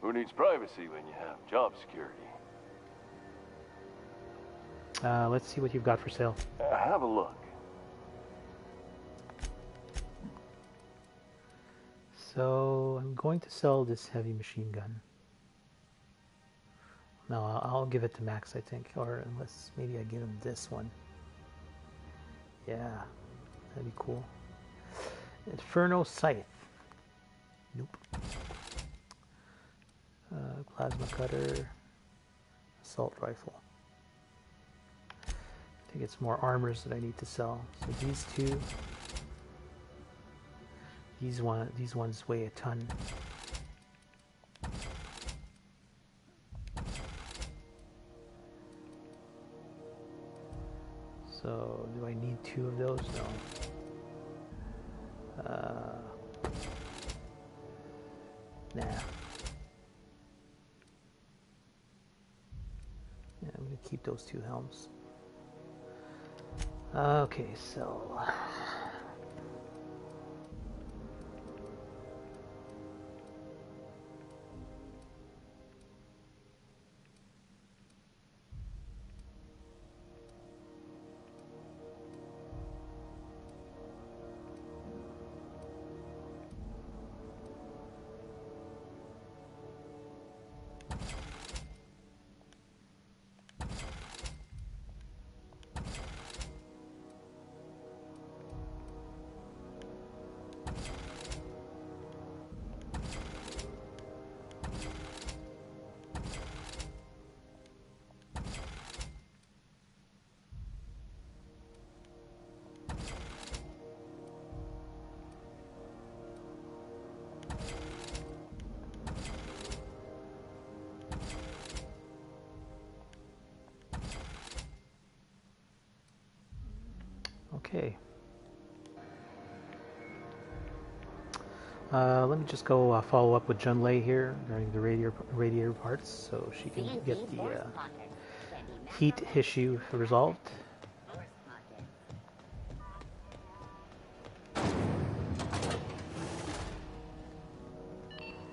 Who needs privacy when you have job security? Let's see what you've got for sale. Have a look. So I'm going to sell this heavy machine gun. No, I'll give it to Max, I think. Or unless maybe I give him this one. Yeah, that'd be cool. Inferno Scythe. Nope. Plasma cutter. Assault rifle. I think it's more armors that I need to sell. So these two. These ones weigh a ton. So do I need 2 of those? No. Nah. Yeah, I'm gonna keep those 2 helms. Okay, so okay. Let me just go follow up with Junlei here regarding the radiator parts, so she can get the heat issue resolved.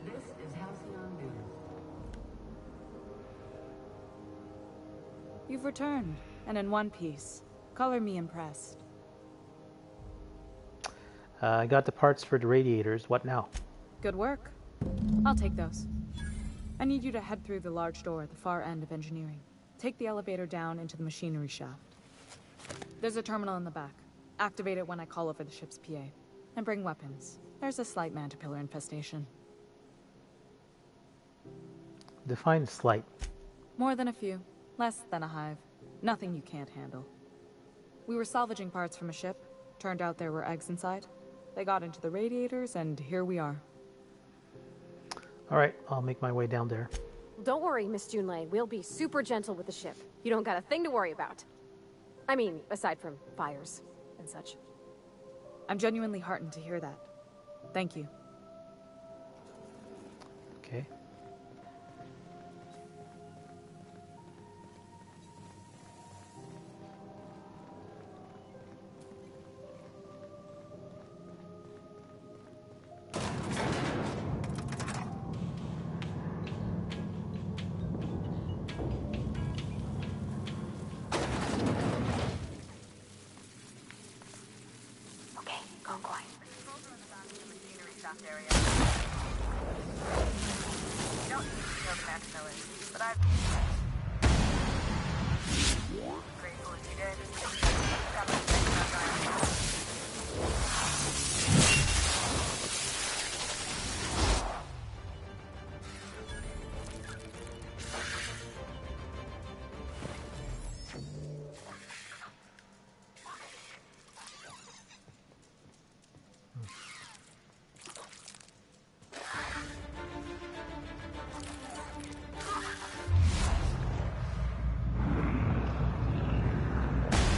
This is Halcyon News. You've returned, and in one piece. Color me impressed. I got the parts for the radiators. What now? Good work. I'll take those. I need you to head through the large door at the far end of engineering. Take the elevator down into the machinery shaft. There's a terminal in the back. Activate it when I call over the ship's PA. And bring weapons. There's a slight mantipillar infestation. Define slight. More than a few. Less than a hive. Nothing you can't handle. We were salvaging parts from a ship. Turned out there were eggs inside. They got into the radiators, and here we are. All right, I'll make my way down there. Don't worry, Miss Junlei. We'll be super gentle with the ship. You don't got a thing to worry about. I mean, aside from fires and such. I'm genuinely heartened to hear that. Thank you. Okay.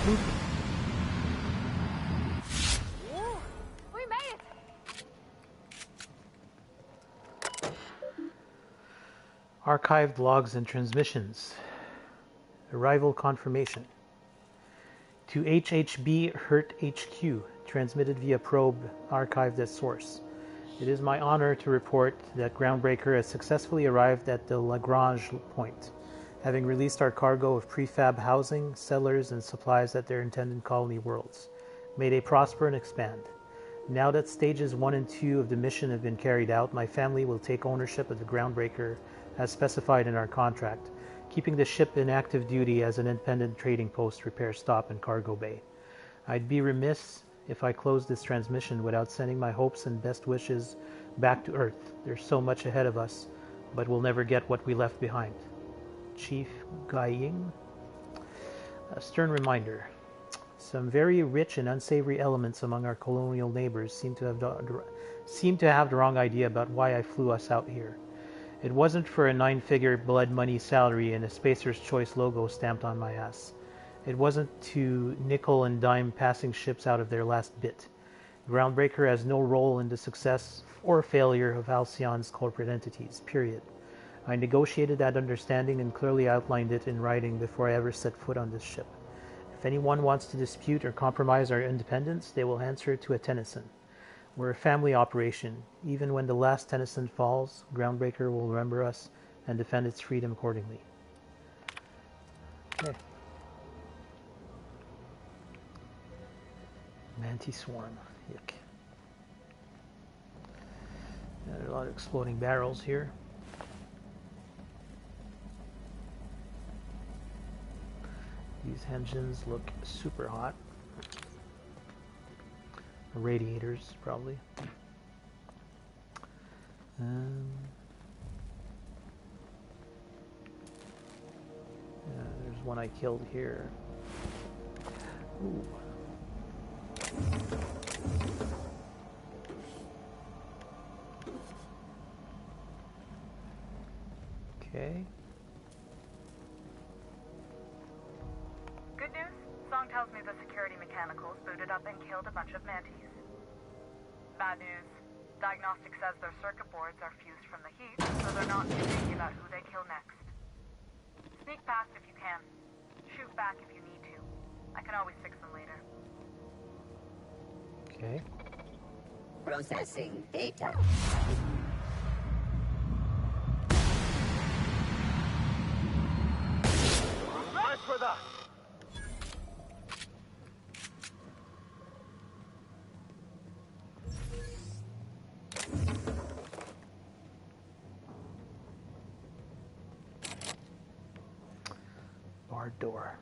We made it! Archived logs and transmissions. Arrival confirmation. To HHB Hurt HQ, transmitted via probe, archived as source. It is my honor to report that Groundbreaker has successfully arrived at the Lagrange point. having released our cargo of prefab housing, settlers, and supplies at their intended colony worlds. May they prosper and expand. Now that stages 1 and 2 of the mission have been carried out, my family will take ownership of the Groundbreaker as specified in our contract, keeping the ship in active duty as an independent trading post, repair stop, and cargo bay. I'd be remiss if I closed this transmission without sending my hopes and best wishes back to Earth. There's so much ahead of us, but we'll never get what we left behind. Chief Guiying. A stern reminder. Some very rich and unsavory elements among our colonial neighbors seem to have the wrong idea about why I flew us out here. It wasn't for a 9-figure blood money salary and a Spacer's Choice logo stamped on my ass. It wasn't to nickel and dime passing ships out of their last bit. Groundbreaker has no role in the success or failure of Halcyon's corporate entities, period. I negotiated that understanding and clearly outlined it in writing before I ever set foot on this ship. If anyone wants to dispute or compromise our independence, they will answer to a Tennyson. We're a family operation. Even when the last Tennyson falls, Groundbreaker will remember us and defend its freedom accordingly. Okay. Mantis swarm. Yuck. Yeah, there are a lot of exploding barrels here. These engines look super hot. Radiators, probably. Yeah, there's one I killed here. Ooh. Okay. Good news? Song tells me the security mechanicals booted up and killed a bunch of mantis. Bad news. Diagnostic says their circuit boards are fused from the heat, so they're not too picky about who they kill next. Sneak past if you can. Shoot back if you need to. I can always fix them later. Okay. Processing data. Rest with us! Barred door.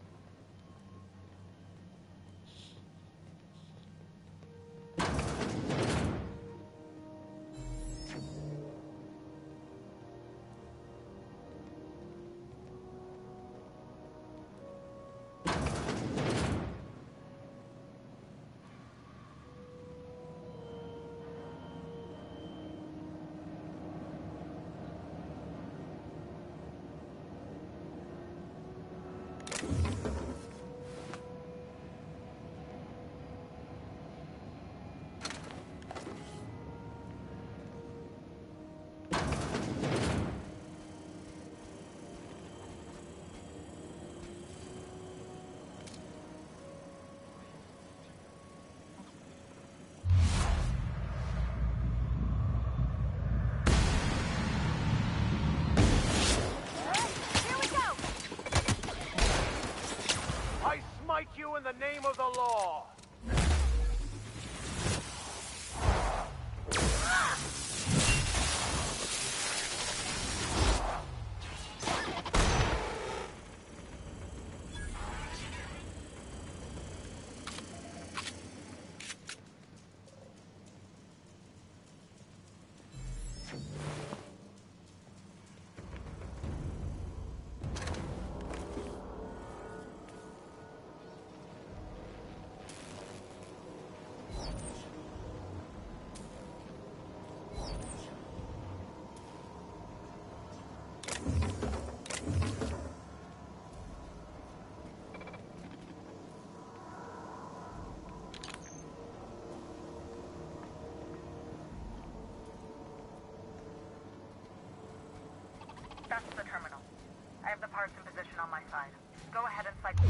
You in the name of the law. That's the terminal. I have the parts in position on my side. Go ahead and cycle.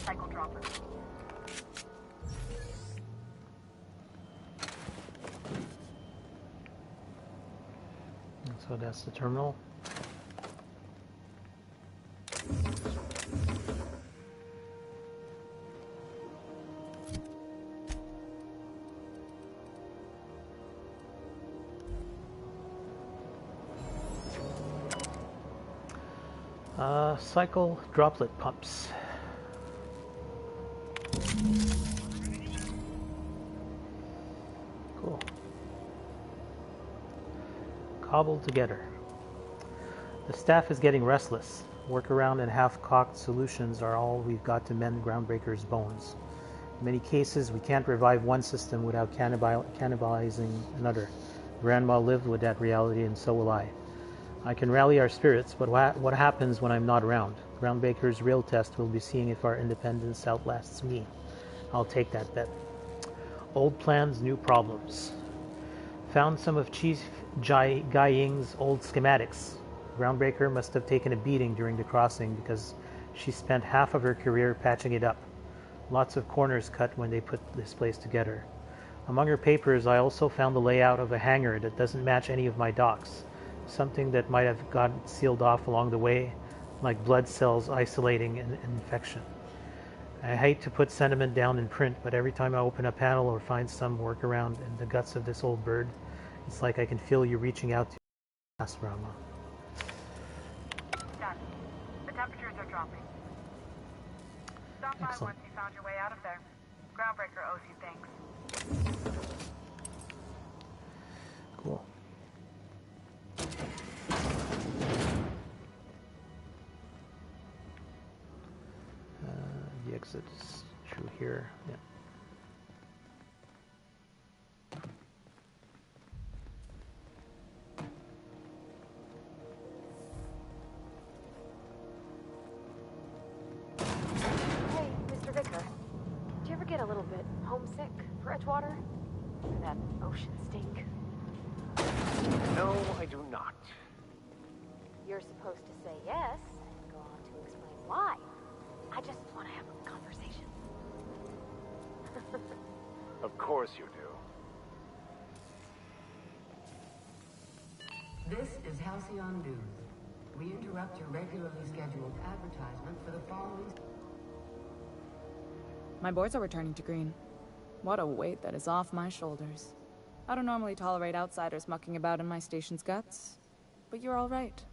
Cycle dropper. That's the terminal. Cycle droplet pumps. Cool. Cobbled together. The staff is getting restless. Workaround and half-cocked solutions are all we've got to mend Groundbreaker's bones. In many cases, we can't revive one system without cannibalizing another. Grandma lived with that reality, and so will I. I can rally our spirits, but what happens when I'm not around? Groundbreaker's real test will be seeing if our independence outlasts me. I'll take that bet. Old plans, new problems. Found some of Chief Gai Ying's old schematics. Groundbreaker must have taken a beating during the crossing because she spent half of her career patching it up. Lots of corners cut when they put this place together. Among her papers, I also found the layout of a hangar that doesn't match any of my docks. Something that might have gotten sealed off along the way, like blood cells isolating an infection. I hate to put sentiment down in print, but every time I open a panel or find some workaround in the guts of this old bird, it's like I can feel you reaching out to us, Rama. Done. The temperatures are dropping. Stop by once you found your way out of there. Groundbreaker owes you thanks. Cool. The exit's through here. Yeah. Hey, Mr. Vicar. Do you ever get a little bit homesick for Edgewater? For that ocean stink? No, I do not. You're supposed to say yes and go on to explain why. I just want to have a conversation. Of course you do. This is Halcyon News. We interrupt your regularly scheduled advertisement for the following... My boards are returning to green. What a weight that is off my shoulders. I don't normally tolerate outsiders mucking about in my station's guts, but you're all right.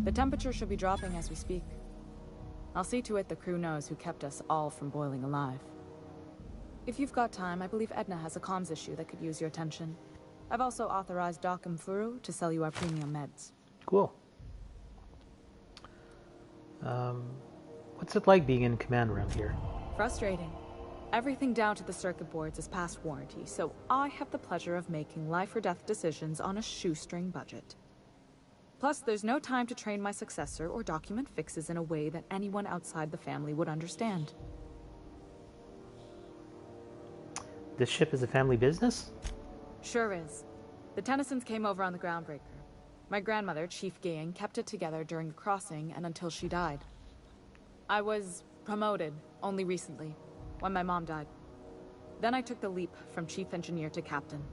The temperature should be dropping as we speak. I'll see to it the crew knows who kept us all from boiling alive. If you've got time, I believe Edna has a comms issue that could use your attention. I've also authorized Doc and Furu to sell you our premium meds. Cool. What's it like being in command around here? Frustrating. Everything down to the circuit boards is past warranty, so I have the pleasure of making life or death decisions on a shoestring budget. Plus, there's no time to train my successor or document fixes in a way that anyone outside the family would understand. This ship is a family business? Sure is. The Tennysons came over on the Groundbreaker. My grandmother, Chief Gaying, kept it together during the crossing and until she died. I was promoted only recently, when my mom died. Then I took the leap from chief engineer to captain.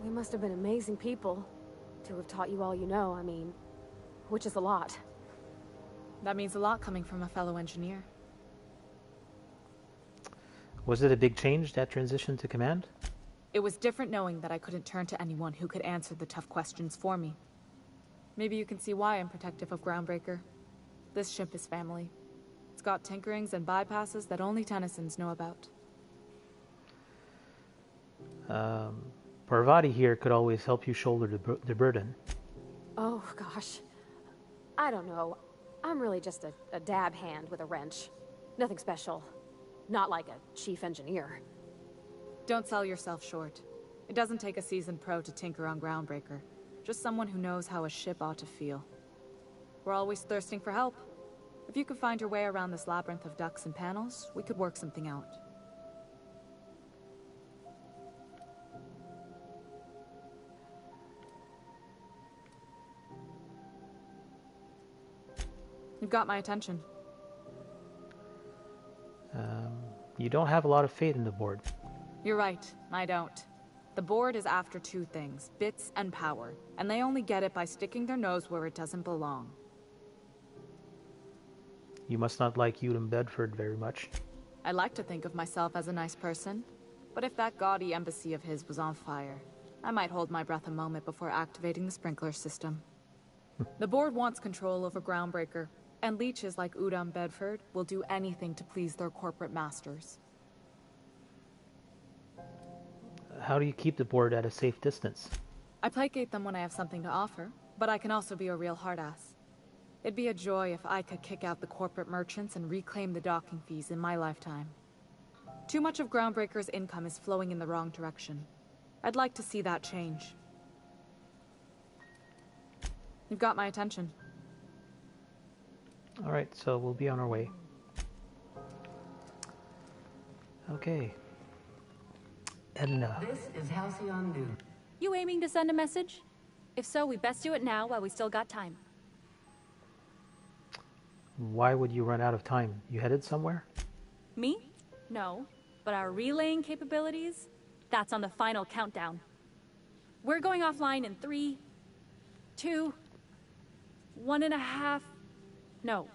They must have been amazing people to have taught you all you know, I mean, which is a lot. That means a lot coming from a fellow engineer. Was it a big change, that transition to command? It was different knowing that I couldn't turn to anyone who could answer the tough questions for me. Maybe you can see why I'm protective of Groundbreaker. This ship is family. It's got tinkerings and bypasses that only Tennysons know about. Parvati here could always help you shoulder the burden. Oh, gosh. I don't know. I'm really just a dab hand with a wrench. Nothing special. Not like a chief engineer. Don't sell yourself short. It doesn't take a seasoned pro to tinker on Groundbreaker. Just someone who knows how a ship ought to feel. We're always thirsting for help. If you could find your way around this labyrinth of ducts and panels, we could work something out. You've got my attention. You don't have a lot of faith in the board. You're right, I don't. The board is after two things, bits and power, and they only get it by sticking their nose where it doesn't belong. You must not like Udom Bedford very much. I like to think of myself as a nice person, but if that gaudy embassy of his was on fire, I might hold my breath a moment before activating the sprinkler system. The board wants control over Groundbreaker, and leeches like Udom Bedford will do anything to please their corporate masters. How do you keep the board at a safe distance? I placate them when I have something to offer, but I can also be a real hard-ass. It'd be a joy if I could kick out the corporate merchants and reclaim the docking fees in my lifetime. Too much of Groundbreaker's income is flowing in the wrong direction. I'd like to see that change. You've got my attention. All right, so we'll be on our way. Okay. Edna. This is Halcyon News. You aiming to send a message? If so, we best do it now while we still got time. Why would you run out of time? You headed somewhere? Me? No. But our relaying capabilities? That's on the final countdown. We're going offline in 3, 2, 1.5... No.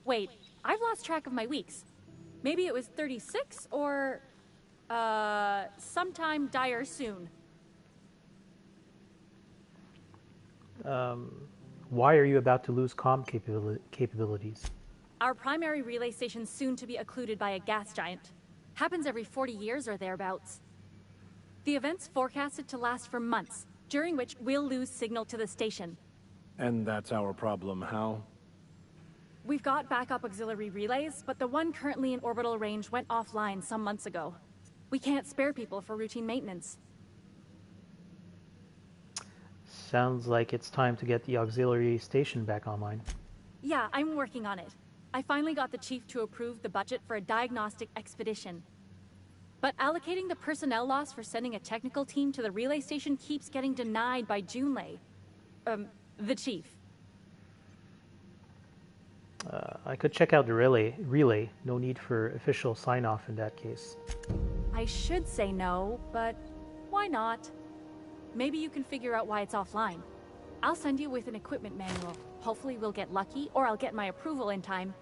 Wait, I've lost track of my weeks. Maybe it was 36 or... sometime dire soon. Why are you about to lose comm capabilities? Our primary relay station's soon to be occluded by a gas giant. Happens every 40 years or thereabouts. The event's forecasted to last for months, during which we'll lose signal to the station. And that's our problem, how? We've got backup auxiliary relays, but the one currently in orbital range went offline some months ago. We can't spare people for routine maintenance. Sounds like it's time to get the auxiliary station back online. Yeah, I'm working on it. I finally got the chief to approve the budget for a diagnostic expedition. But allocating the personnel loss for sending a technical team to the relay station keeps getting denied by Junlei. The chief. I could check out the relay. No need for official sign-off in that case. I should say no, but why not? Maybe you can figure out why it's offline. I'll send you with an equipment manual. Hopefully we'll get lucky, or I'll get my approval in time.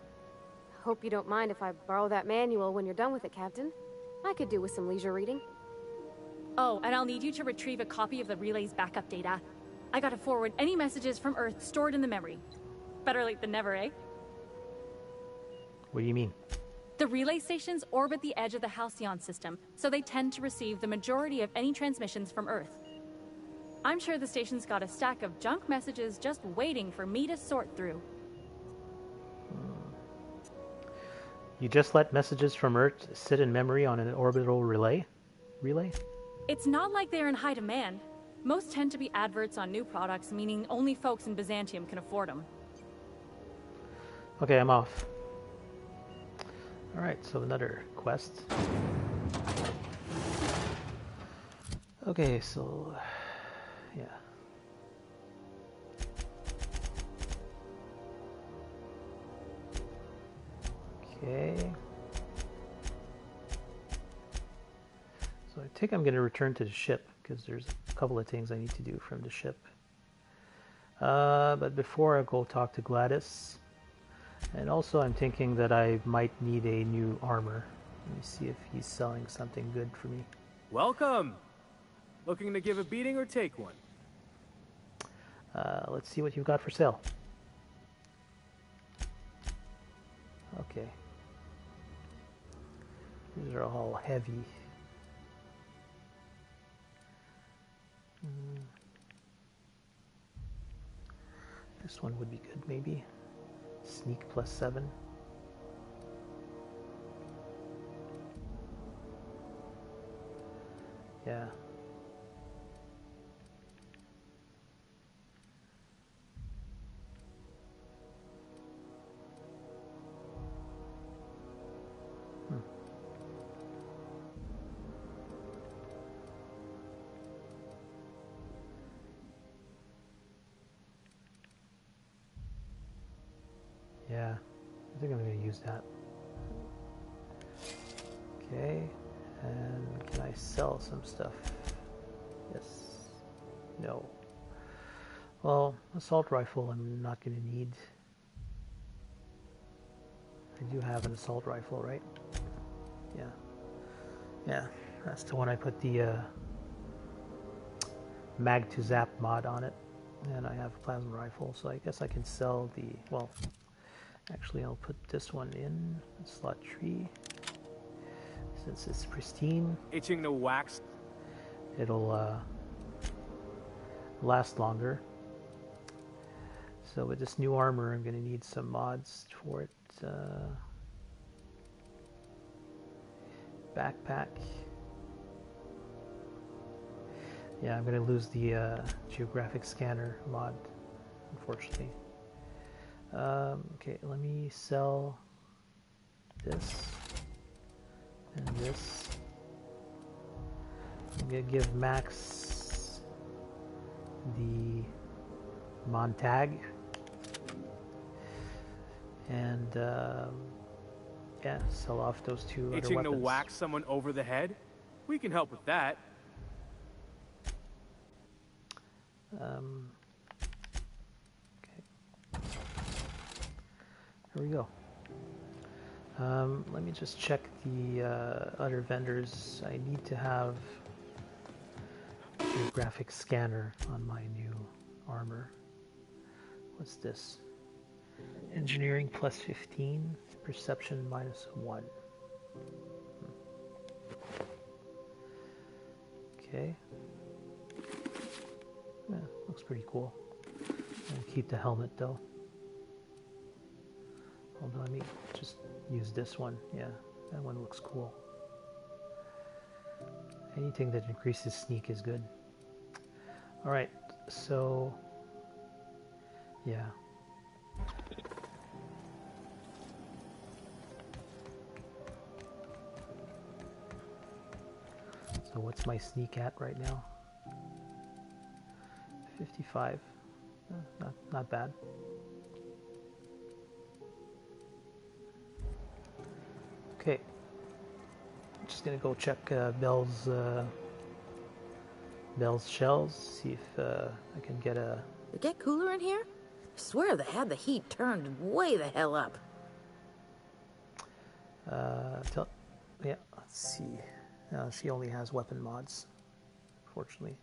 Hope you don't mind if I borrow that manual when you're done with it, Captain. I could do with some leisure reading. Oh, and I'll need you to retrieve a copy of the relay's backup data. I gotta forward any messages from Earth stored in the memory. Better late than never, eh? What do you mean? The relay stations orbit the edge of the Halcyon system, so they tend to receive the majority of any transmissions from Earth. I'm sure the station's got a stack of junk messages just waiting for me to sort through. You just let messages from Earth sit in memory on an orbital relay? It's not like they're in high demand. Most tend to be adverts on new products, meaning only folks in Byzantium can afford them. Okay, I'm off. Alright, so another quest. Okay, so... yeah. Okay. So I think I'm going to return to the ship, because there's a couple of things I need to do from the ship. But before I go talk to Gladys, and also I'm thinking that I might need a new armor. Let me see if he's selling something good for me. Welcome! Looking to give a beating or take one? Let's see what you've got for sale. Okay. These are all heavy. This one would be good, maybe. Sneak +7. Yeah. Yeah, I think I'm going to use that. Okay, and can I sell some stuff? Yes. No. Well, assault rifle I'm not going to need. I do have an assault rifle, right? Yeah. Yeah, that's the one I put the mag to zap mod on it. And I have a plasma rifle, so I guess I can sell the, well, actually I'll put this one in slot 3 since it's pristine. Itching to wax. It'll last longer. So with this new armor, I'm going to need some mods for it. Backpack. Yeah, I'm going to lose the geographic scanner mod, unfortunately. Okay, let me sell this and this. I'm going to give Max the Montag. And yeah, sell off those two other Itching weapons. to whack someone over the head? We can help with that. Okay. Here we go. Let me just check the other vendors. I need to have a geographic scanner on my new armor. What's this? Engineering plus 15, perception minus 1. Okay. Yeah, looks pretty cool. I'll keep the helmet though. Hold on, let me just use this one. Yeah, that one looks cool. Anything that increases sneak is good. Alright, so yeah. So what's my sneak at right now? 55. Not bad. Okay. I'm just gonna go check Bell's shells, see if I can get a... It get cooler in here? I swear they had the heat turned way the hell up. Yeah, let's see. She only has weapon mods, fortunately.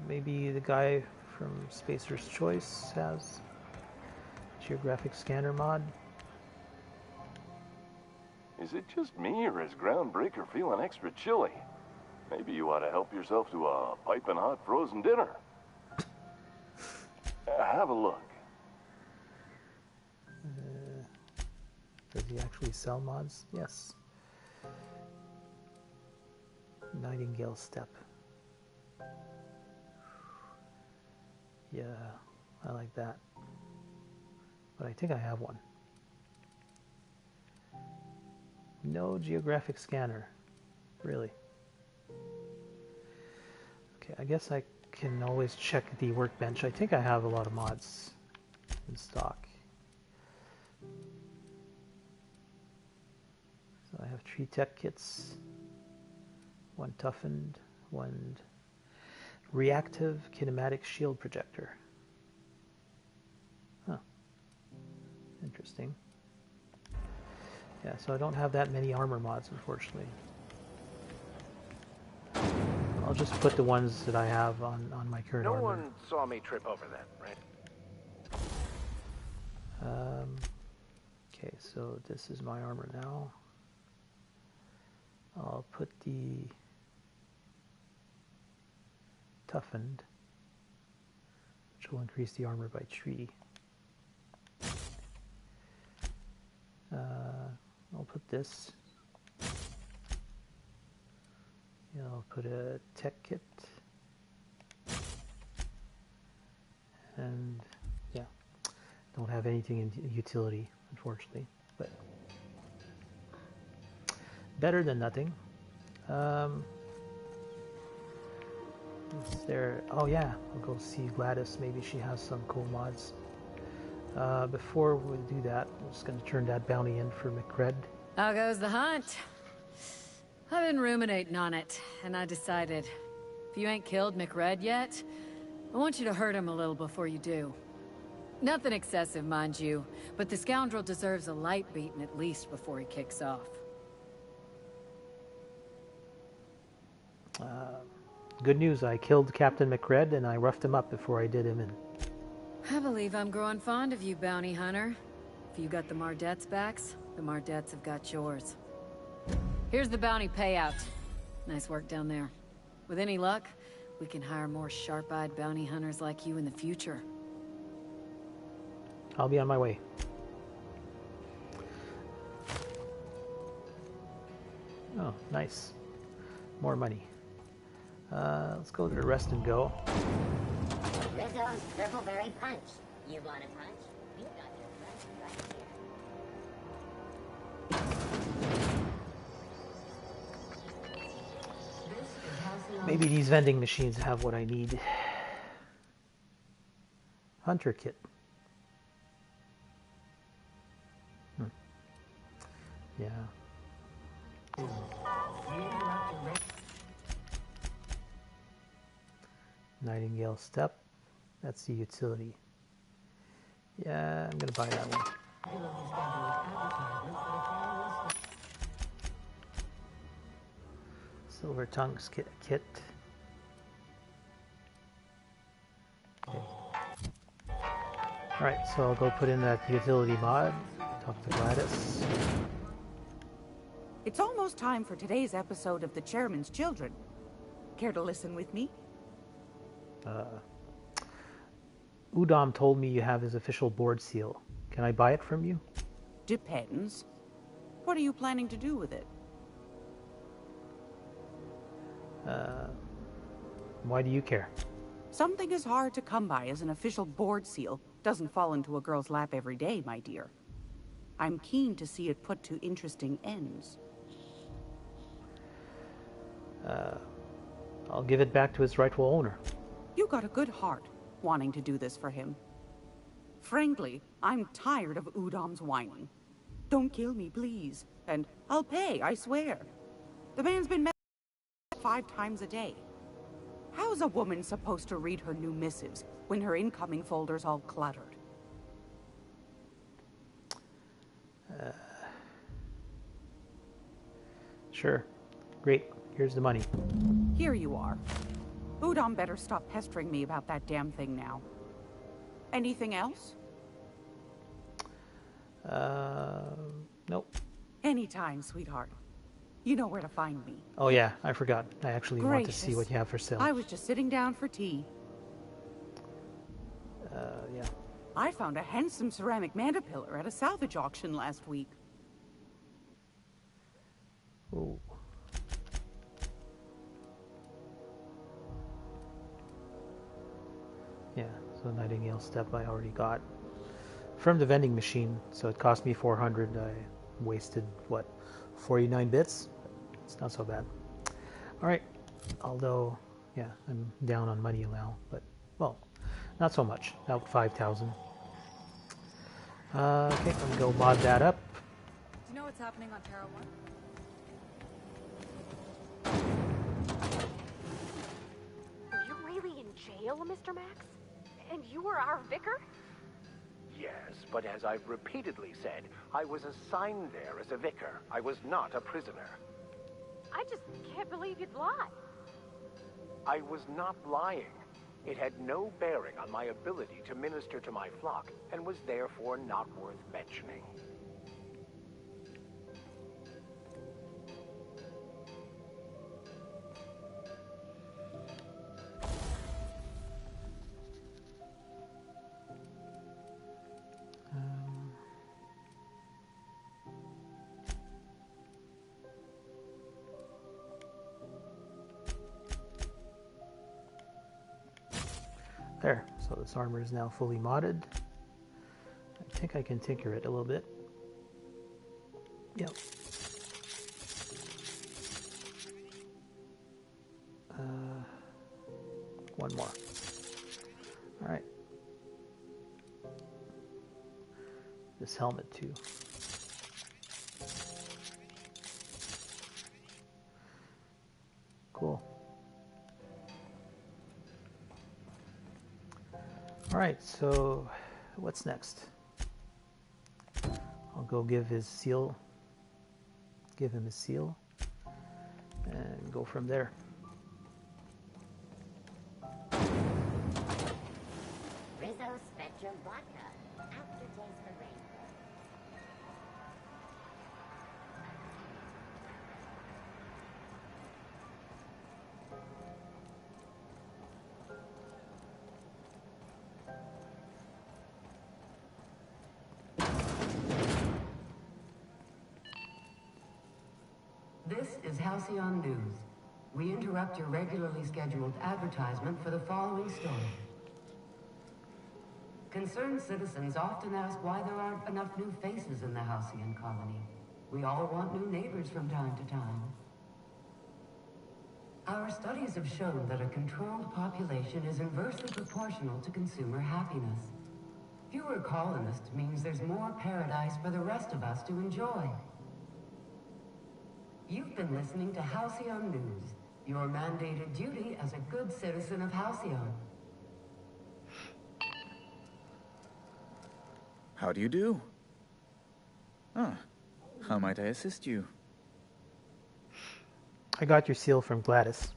Maybe the guy from Spacer's Choice has geographic scanner mod. Is it just me, or is Groundbreaker feeling extra chilly? Maybe you ought to help yourself to a piping hot frozen dinner. Have a look. Does he actually sell mods? Yes. Nightingale Step. Yeah, I like that. But I think I have one. No geographic scanner. Really? Okay, I guess I can always check the workbench. I think I have a lot of mods in stock. So I have 3 tech kits. 1 toughened, 1 reactive kinematic shield projector. Huh. Interesting. Yeah, so I don't have that many armor mods, unfortunately. I'll just put the ones that I have on my current armor. No one saw me trip over that, right? Okay, so this is my armor now. I'll put the toughened, which will increase the armor by 3. I'll put this. Yeah, I'll put a tech kit. And yeah, don't have anything in utility, unfortunately, but better than nothing. Is there? Oh yeah, I'll go see Gladys. Maybe she has some cool mods. Before we do that, I'm just going to turn that bounty in for Magritte. How goes the hunt? I've been ruminating on it, and I decided, if you ain't killed Magritte yet, I want you to hurt him a little before you do. Nothing excessive, mind you, but the scoundrel deserves a light beating at least before he kicks off. Good news, I killed Captain Magritte and I roughed him up before I did him in. I believe I'm growing fond of you, bounty hunter. If you got the Mardet's backs, the Mardets have got yours. Here's the bounty payout. Nice work down there. With any luck, we can hire more sharp-eyed bounty hunters like you in the future. I'll be on my way. Oh, nice. More money. Let's go to the rest and go. Rizzo's Purpleberry Punch. You want a punch? You got your punch right here. Maybe these vending machines have what I need. Hunter kit. Yeah. Nightingale step. That's the utility. Yeah, I'm gonna buy that one. Silver tongues kit. Okay. Alright, so I'll go put in that utility mod. Talk to Gladys. It's almost time for today's episode of The Chairman's Children. Care to listen with me? Udom told me you have his official board seal. Can I buy it from you? Depends. What are you planning to do with it? Why do you care? Something as hard to come by as an official board seal doesn't fall into a girl's lap every day, my dear. I'm keen to see it put to interesting ends. I'll give it back to its rightful owner. You got a good heart, wanting to do this for him. Frankly, I'm tired of Udom's whining. Don't kill me, please. And I'll pay, I swear. The man's been 5 times a day. How's a woman supposed to read her new missives when her incoming folder's all cluttered? Sure. Great. Here's the money. Here you are. Udom better stop pestering me about that damn thing now. Anything else? Nope. Anytime, sweetheart. You know where to find me. Oh yeah, I forgot. I actually want to see what you have for sale. I was just sitting down for tea. Yeah. I found a handsome ceramic mandapillar at a salvage auction last week. Ooh. Yeah, so Nightingale step I already got from the vending machine, so it cost me 400. I wasted what, 49 bits? It's not so bad. All right, although yeah, I'm down on money now, but well, not so much. About 5,000. Okay, I'm gonna go mod that up. Do you know what's happening on Terra 1? Are you really in jail, Mr. Max? And you were our vicar? Yes, but as I've repeatedly said, I was assigned there as a vicar. I was not a prisoner. I just can't believe you'd lie. I was not lying. It had no bearing on my ability to minister to my flock, and was therefore not worth mentioning. There, so this armor is now fully modded. I think I can tinker it a little bit. Yep. One more. All right. This helmet too. Alright, so what's next? I'll go give him his seal, and go from there. Rizzo Spectrum Vodka. Aftertaste for rainbow. This is Halcyon News. We interrupt your regularly scheduled advertisement for the following story. Concerned citizens often ask why there aren't enough new faces in the Halcyon colony. We all want new neighbors from time to time. Our studies have shown that a controlled population is inversely proportional to consumer happiness. Fewer colonists means there's more paradise for the rest of us to enjoy. You've been listening to Halcyon News, your mandated duty as a good citizen of Halcyon. How do you do? Ah, how might I assist you? I got your seal from Gladys.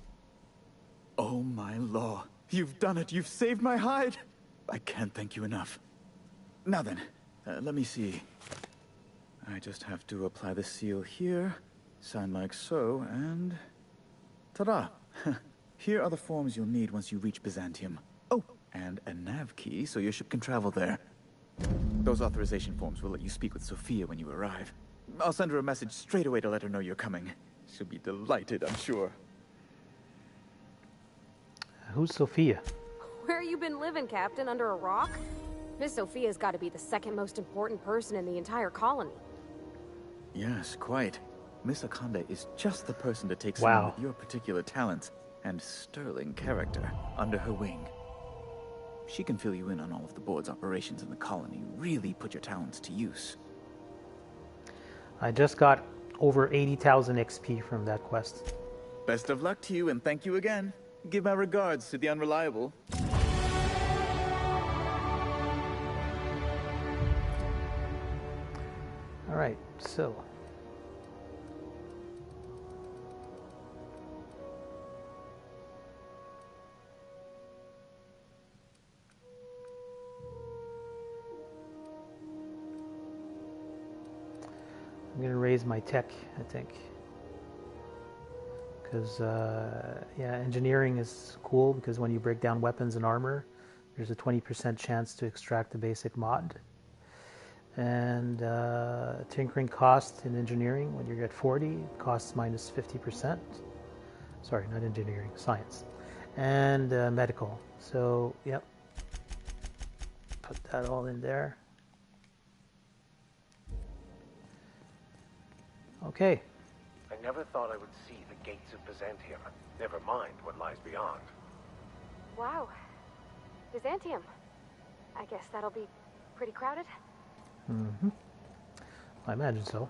Oh my law. You've done it. You've saved my hide. I can't thank you enough. Now then, let me see. I just have to apply the seal here, sign like so, and... ta-da! Here are the forms you'll need once you reach Byzantium. Oh, and a nav key so your ship can travel there. Those authorization forms will let you speak with Sophia when you arrive. I'll send her a message straight away to let her know you're coming. She'll be delighted, I'm sure. Who's Sophia? Where you been living, Captain? Under a rock? Miss Sophia's got to be the second most important person in the entire colony. Yes, quite. Miss Akande is just the person to take someone with your particular talents and sterling character under her wing. She can fill you in on all of the board's operations in the colony, really put your talents to use. I just got over 80,000 XP from that quest. Best of luck to you, and thank you again. Give my regards to the Unreliable. Alright, so... I'm going to raise my tech, I think. Because, yeah, engineering is cool because when you break down weapons and armor, there's a 20% chance to extract the basic mod. And tinkering cost in engineering, when you're at 40, costs minus 50%. Sorry, not engineering, science. And medical. So, yep. Put that all in there. Okay. I never thought I would see the gates of Byzantium. Never mind what lies beyond. Wow. Byzantium. I guess that'll be pretty crowded. Mm-hmm. I imagine so.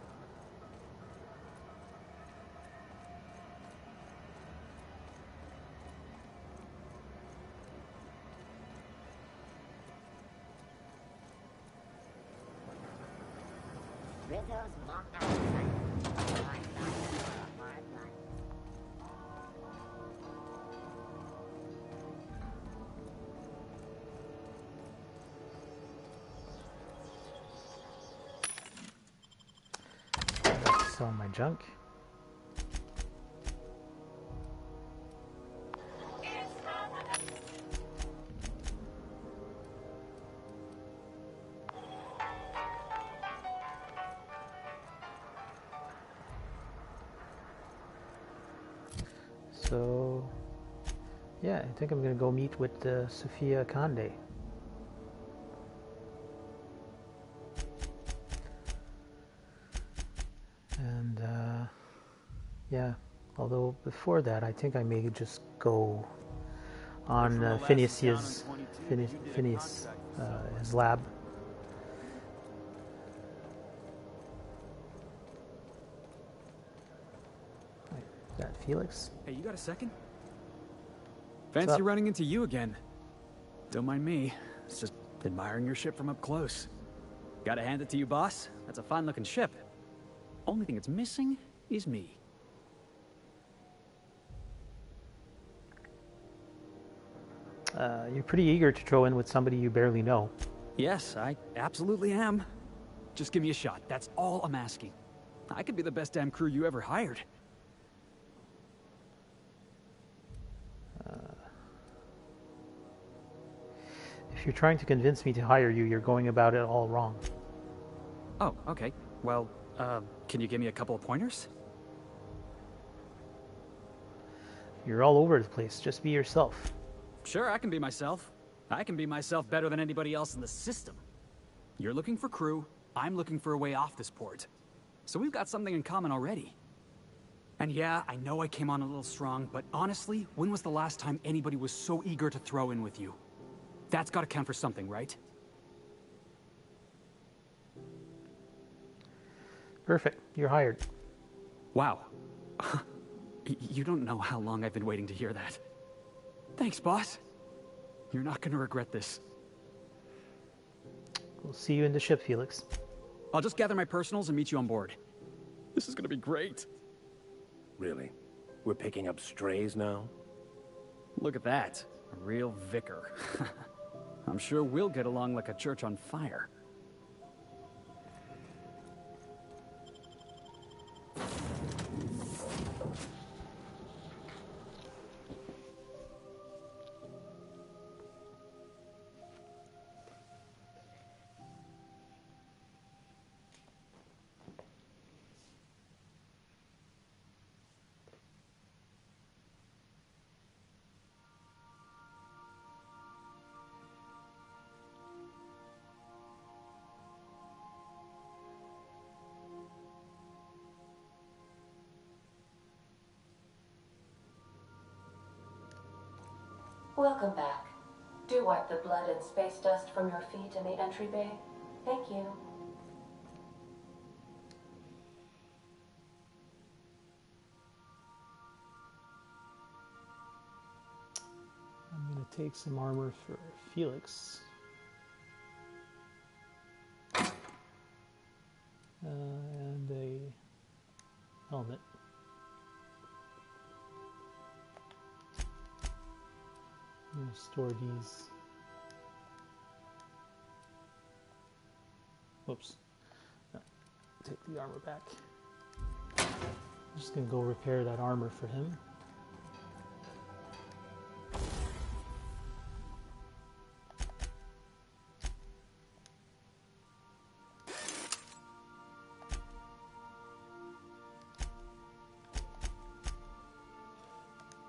Rizzo's mock appetite. Sell my junk. So, yeah, I think I'm going to go meet with Sophia Akande. And, yeah, although before that, I think I may just go on Phineas, his lab. Is that Felix? Hey, you got a second? Fancy running into you again. Don't mind me. was just admiring your ship from up close. Gotta hand it to you, boss. That's a fine-looking ship. Only thing it's missing is me. You're pretty eager to throw in with somebody you barely know. Yes, I absolutely am. Just give me a shot. That's all I'm asking. I could be the best damn crew you ever hired. If you're trying to convince me to hire you, you're going about it all wrong. Oh, okay. Well, can you give me a couple of pointers? You're all over the place. Just be yourself. Sure, I can be myself. I can be myself better than anybody else in the system. You're looking for crew, I'm looking for a way off this port. So we've got something in common already. And yeah, I know I came on a little strong, but honestly, when was the last time anybody was so eager to throw in with you? That's gotta count for something, right? Perfect. You're hired. Wow. You don't know how long I've been waiting to hear that. Thanks, boss. You're not gonna regret this. We'll see you in the ship, Felix. I'll just gather my personals and meet you on board. This is gonna be great. Really? We're picking up strays now? Look at that. A real vicar. I'm sure we'll get along like a church on fire. Welcome back. Do wipe the blood and space dust from your feet in the entry bay. Thank you. I'm going to take some armor for Felix. And a helmet. I'm going to store these. Whoops. No, take the armor back. I'm just going to go repair that armor for him.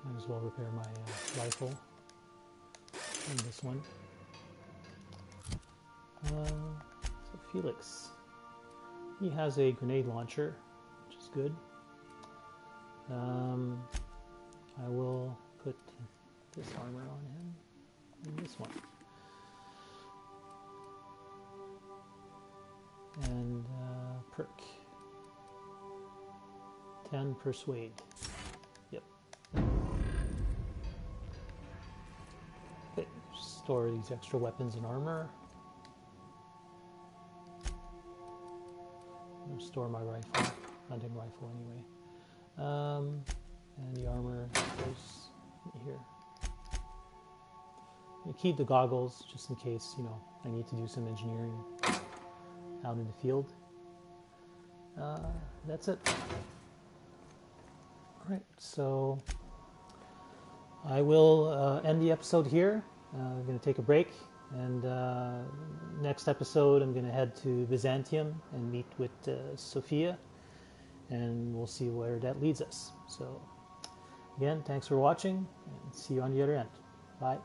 Might as well repair my rifle. And this one. So Felix. He has a grenade launcher, which is good. I will put this armor on him and this one. And perk. 10 persuade. Yep. Okay, store these extra weapons and armor. I'll store my rifle, hunting rifle anyway. And the armor goes here. I keep the goggles just in case, you know, I need to do some engineering out in the field. That's it. Alright, so I will end the episode here. I'm going to take a break, and next episode I'm going to head to Byzantium and meet with Sophia, and we'll see where that leads us. So again, thanks for watching, and see you on the other end. Bye.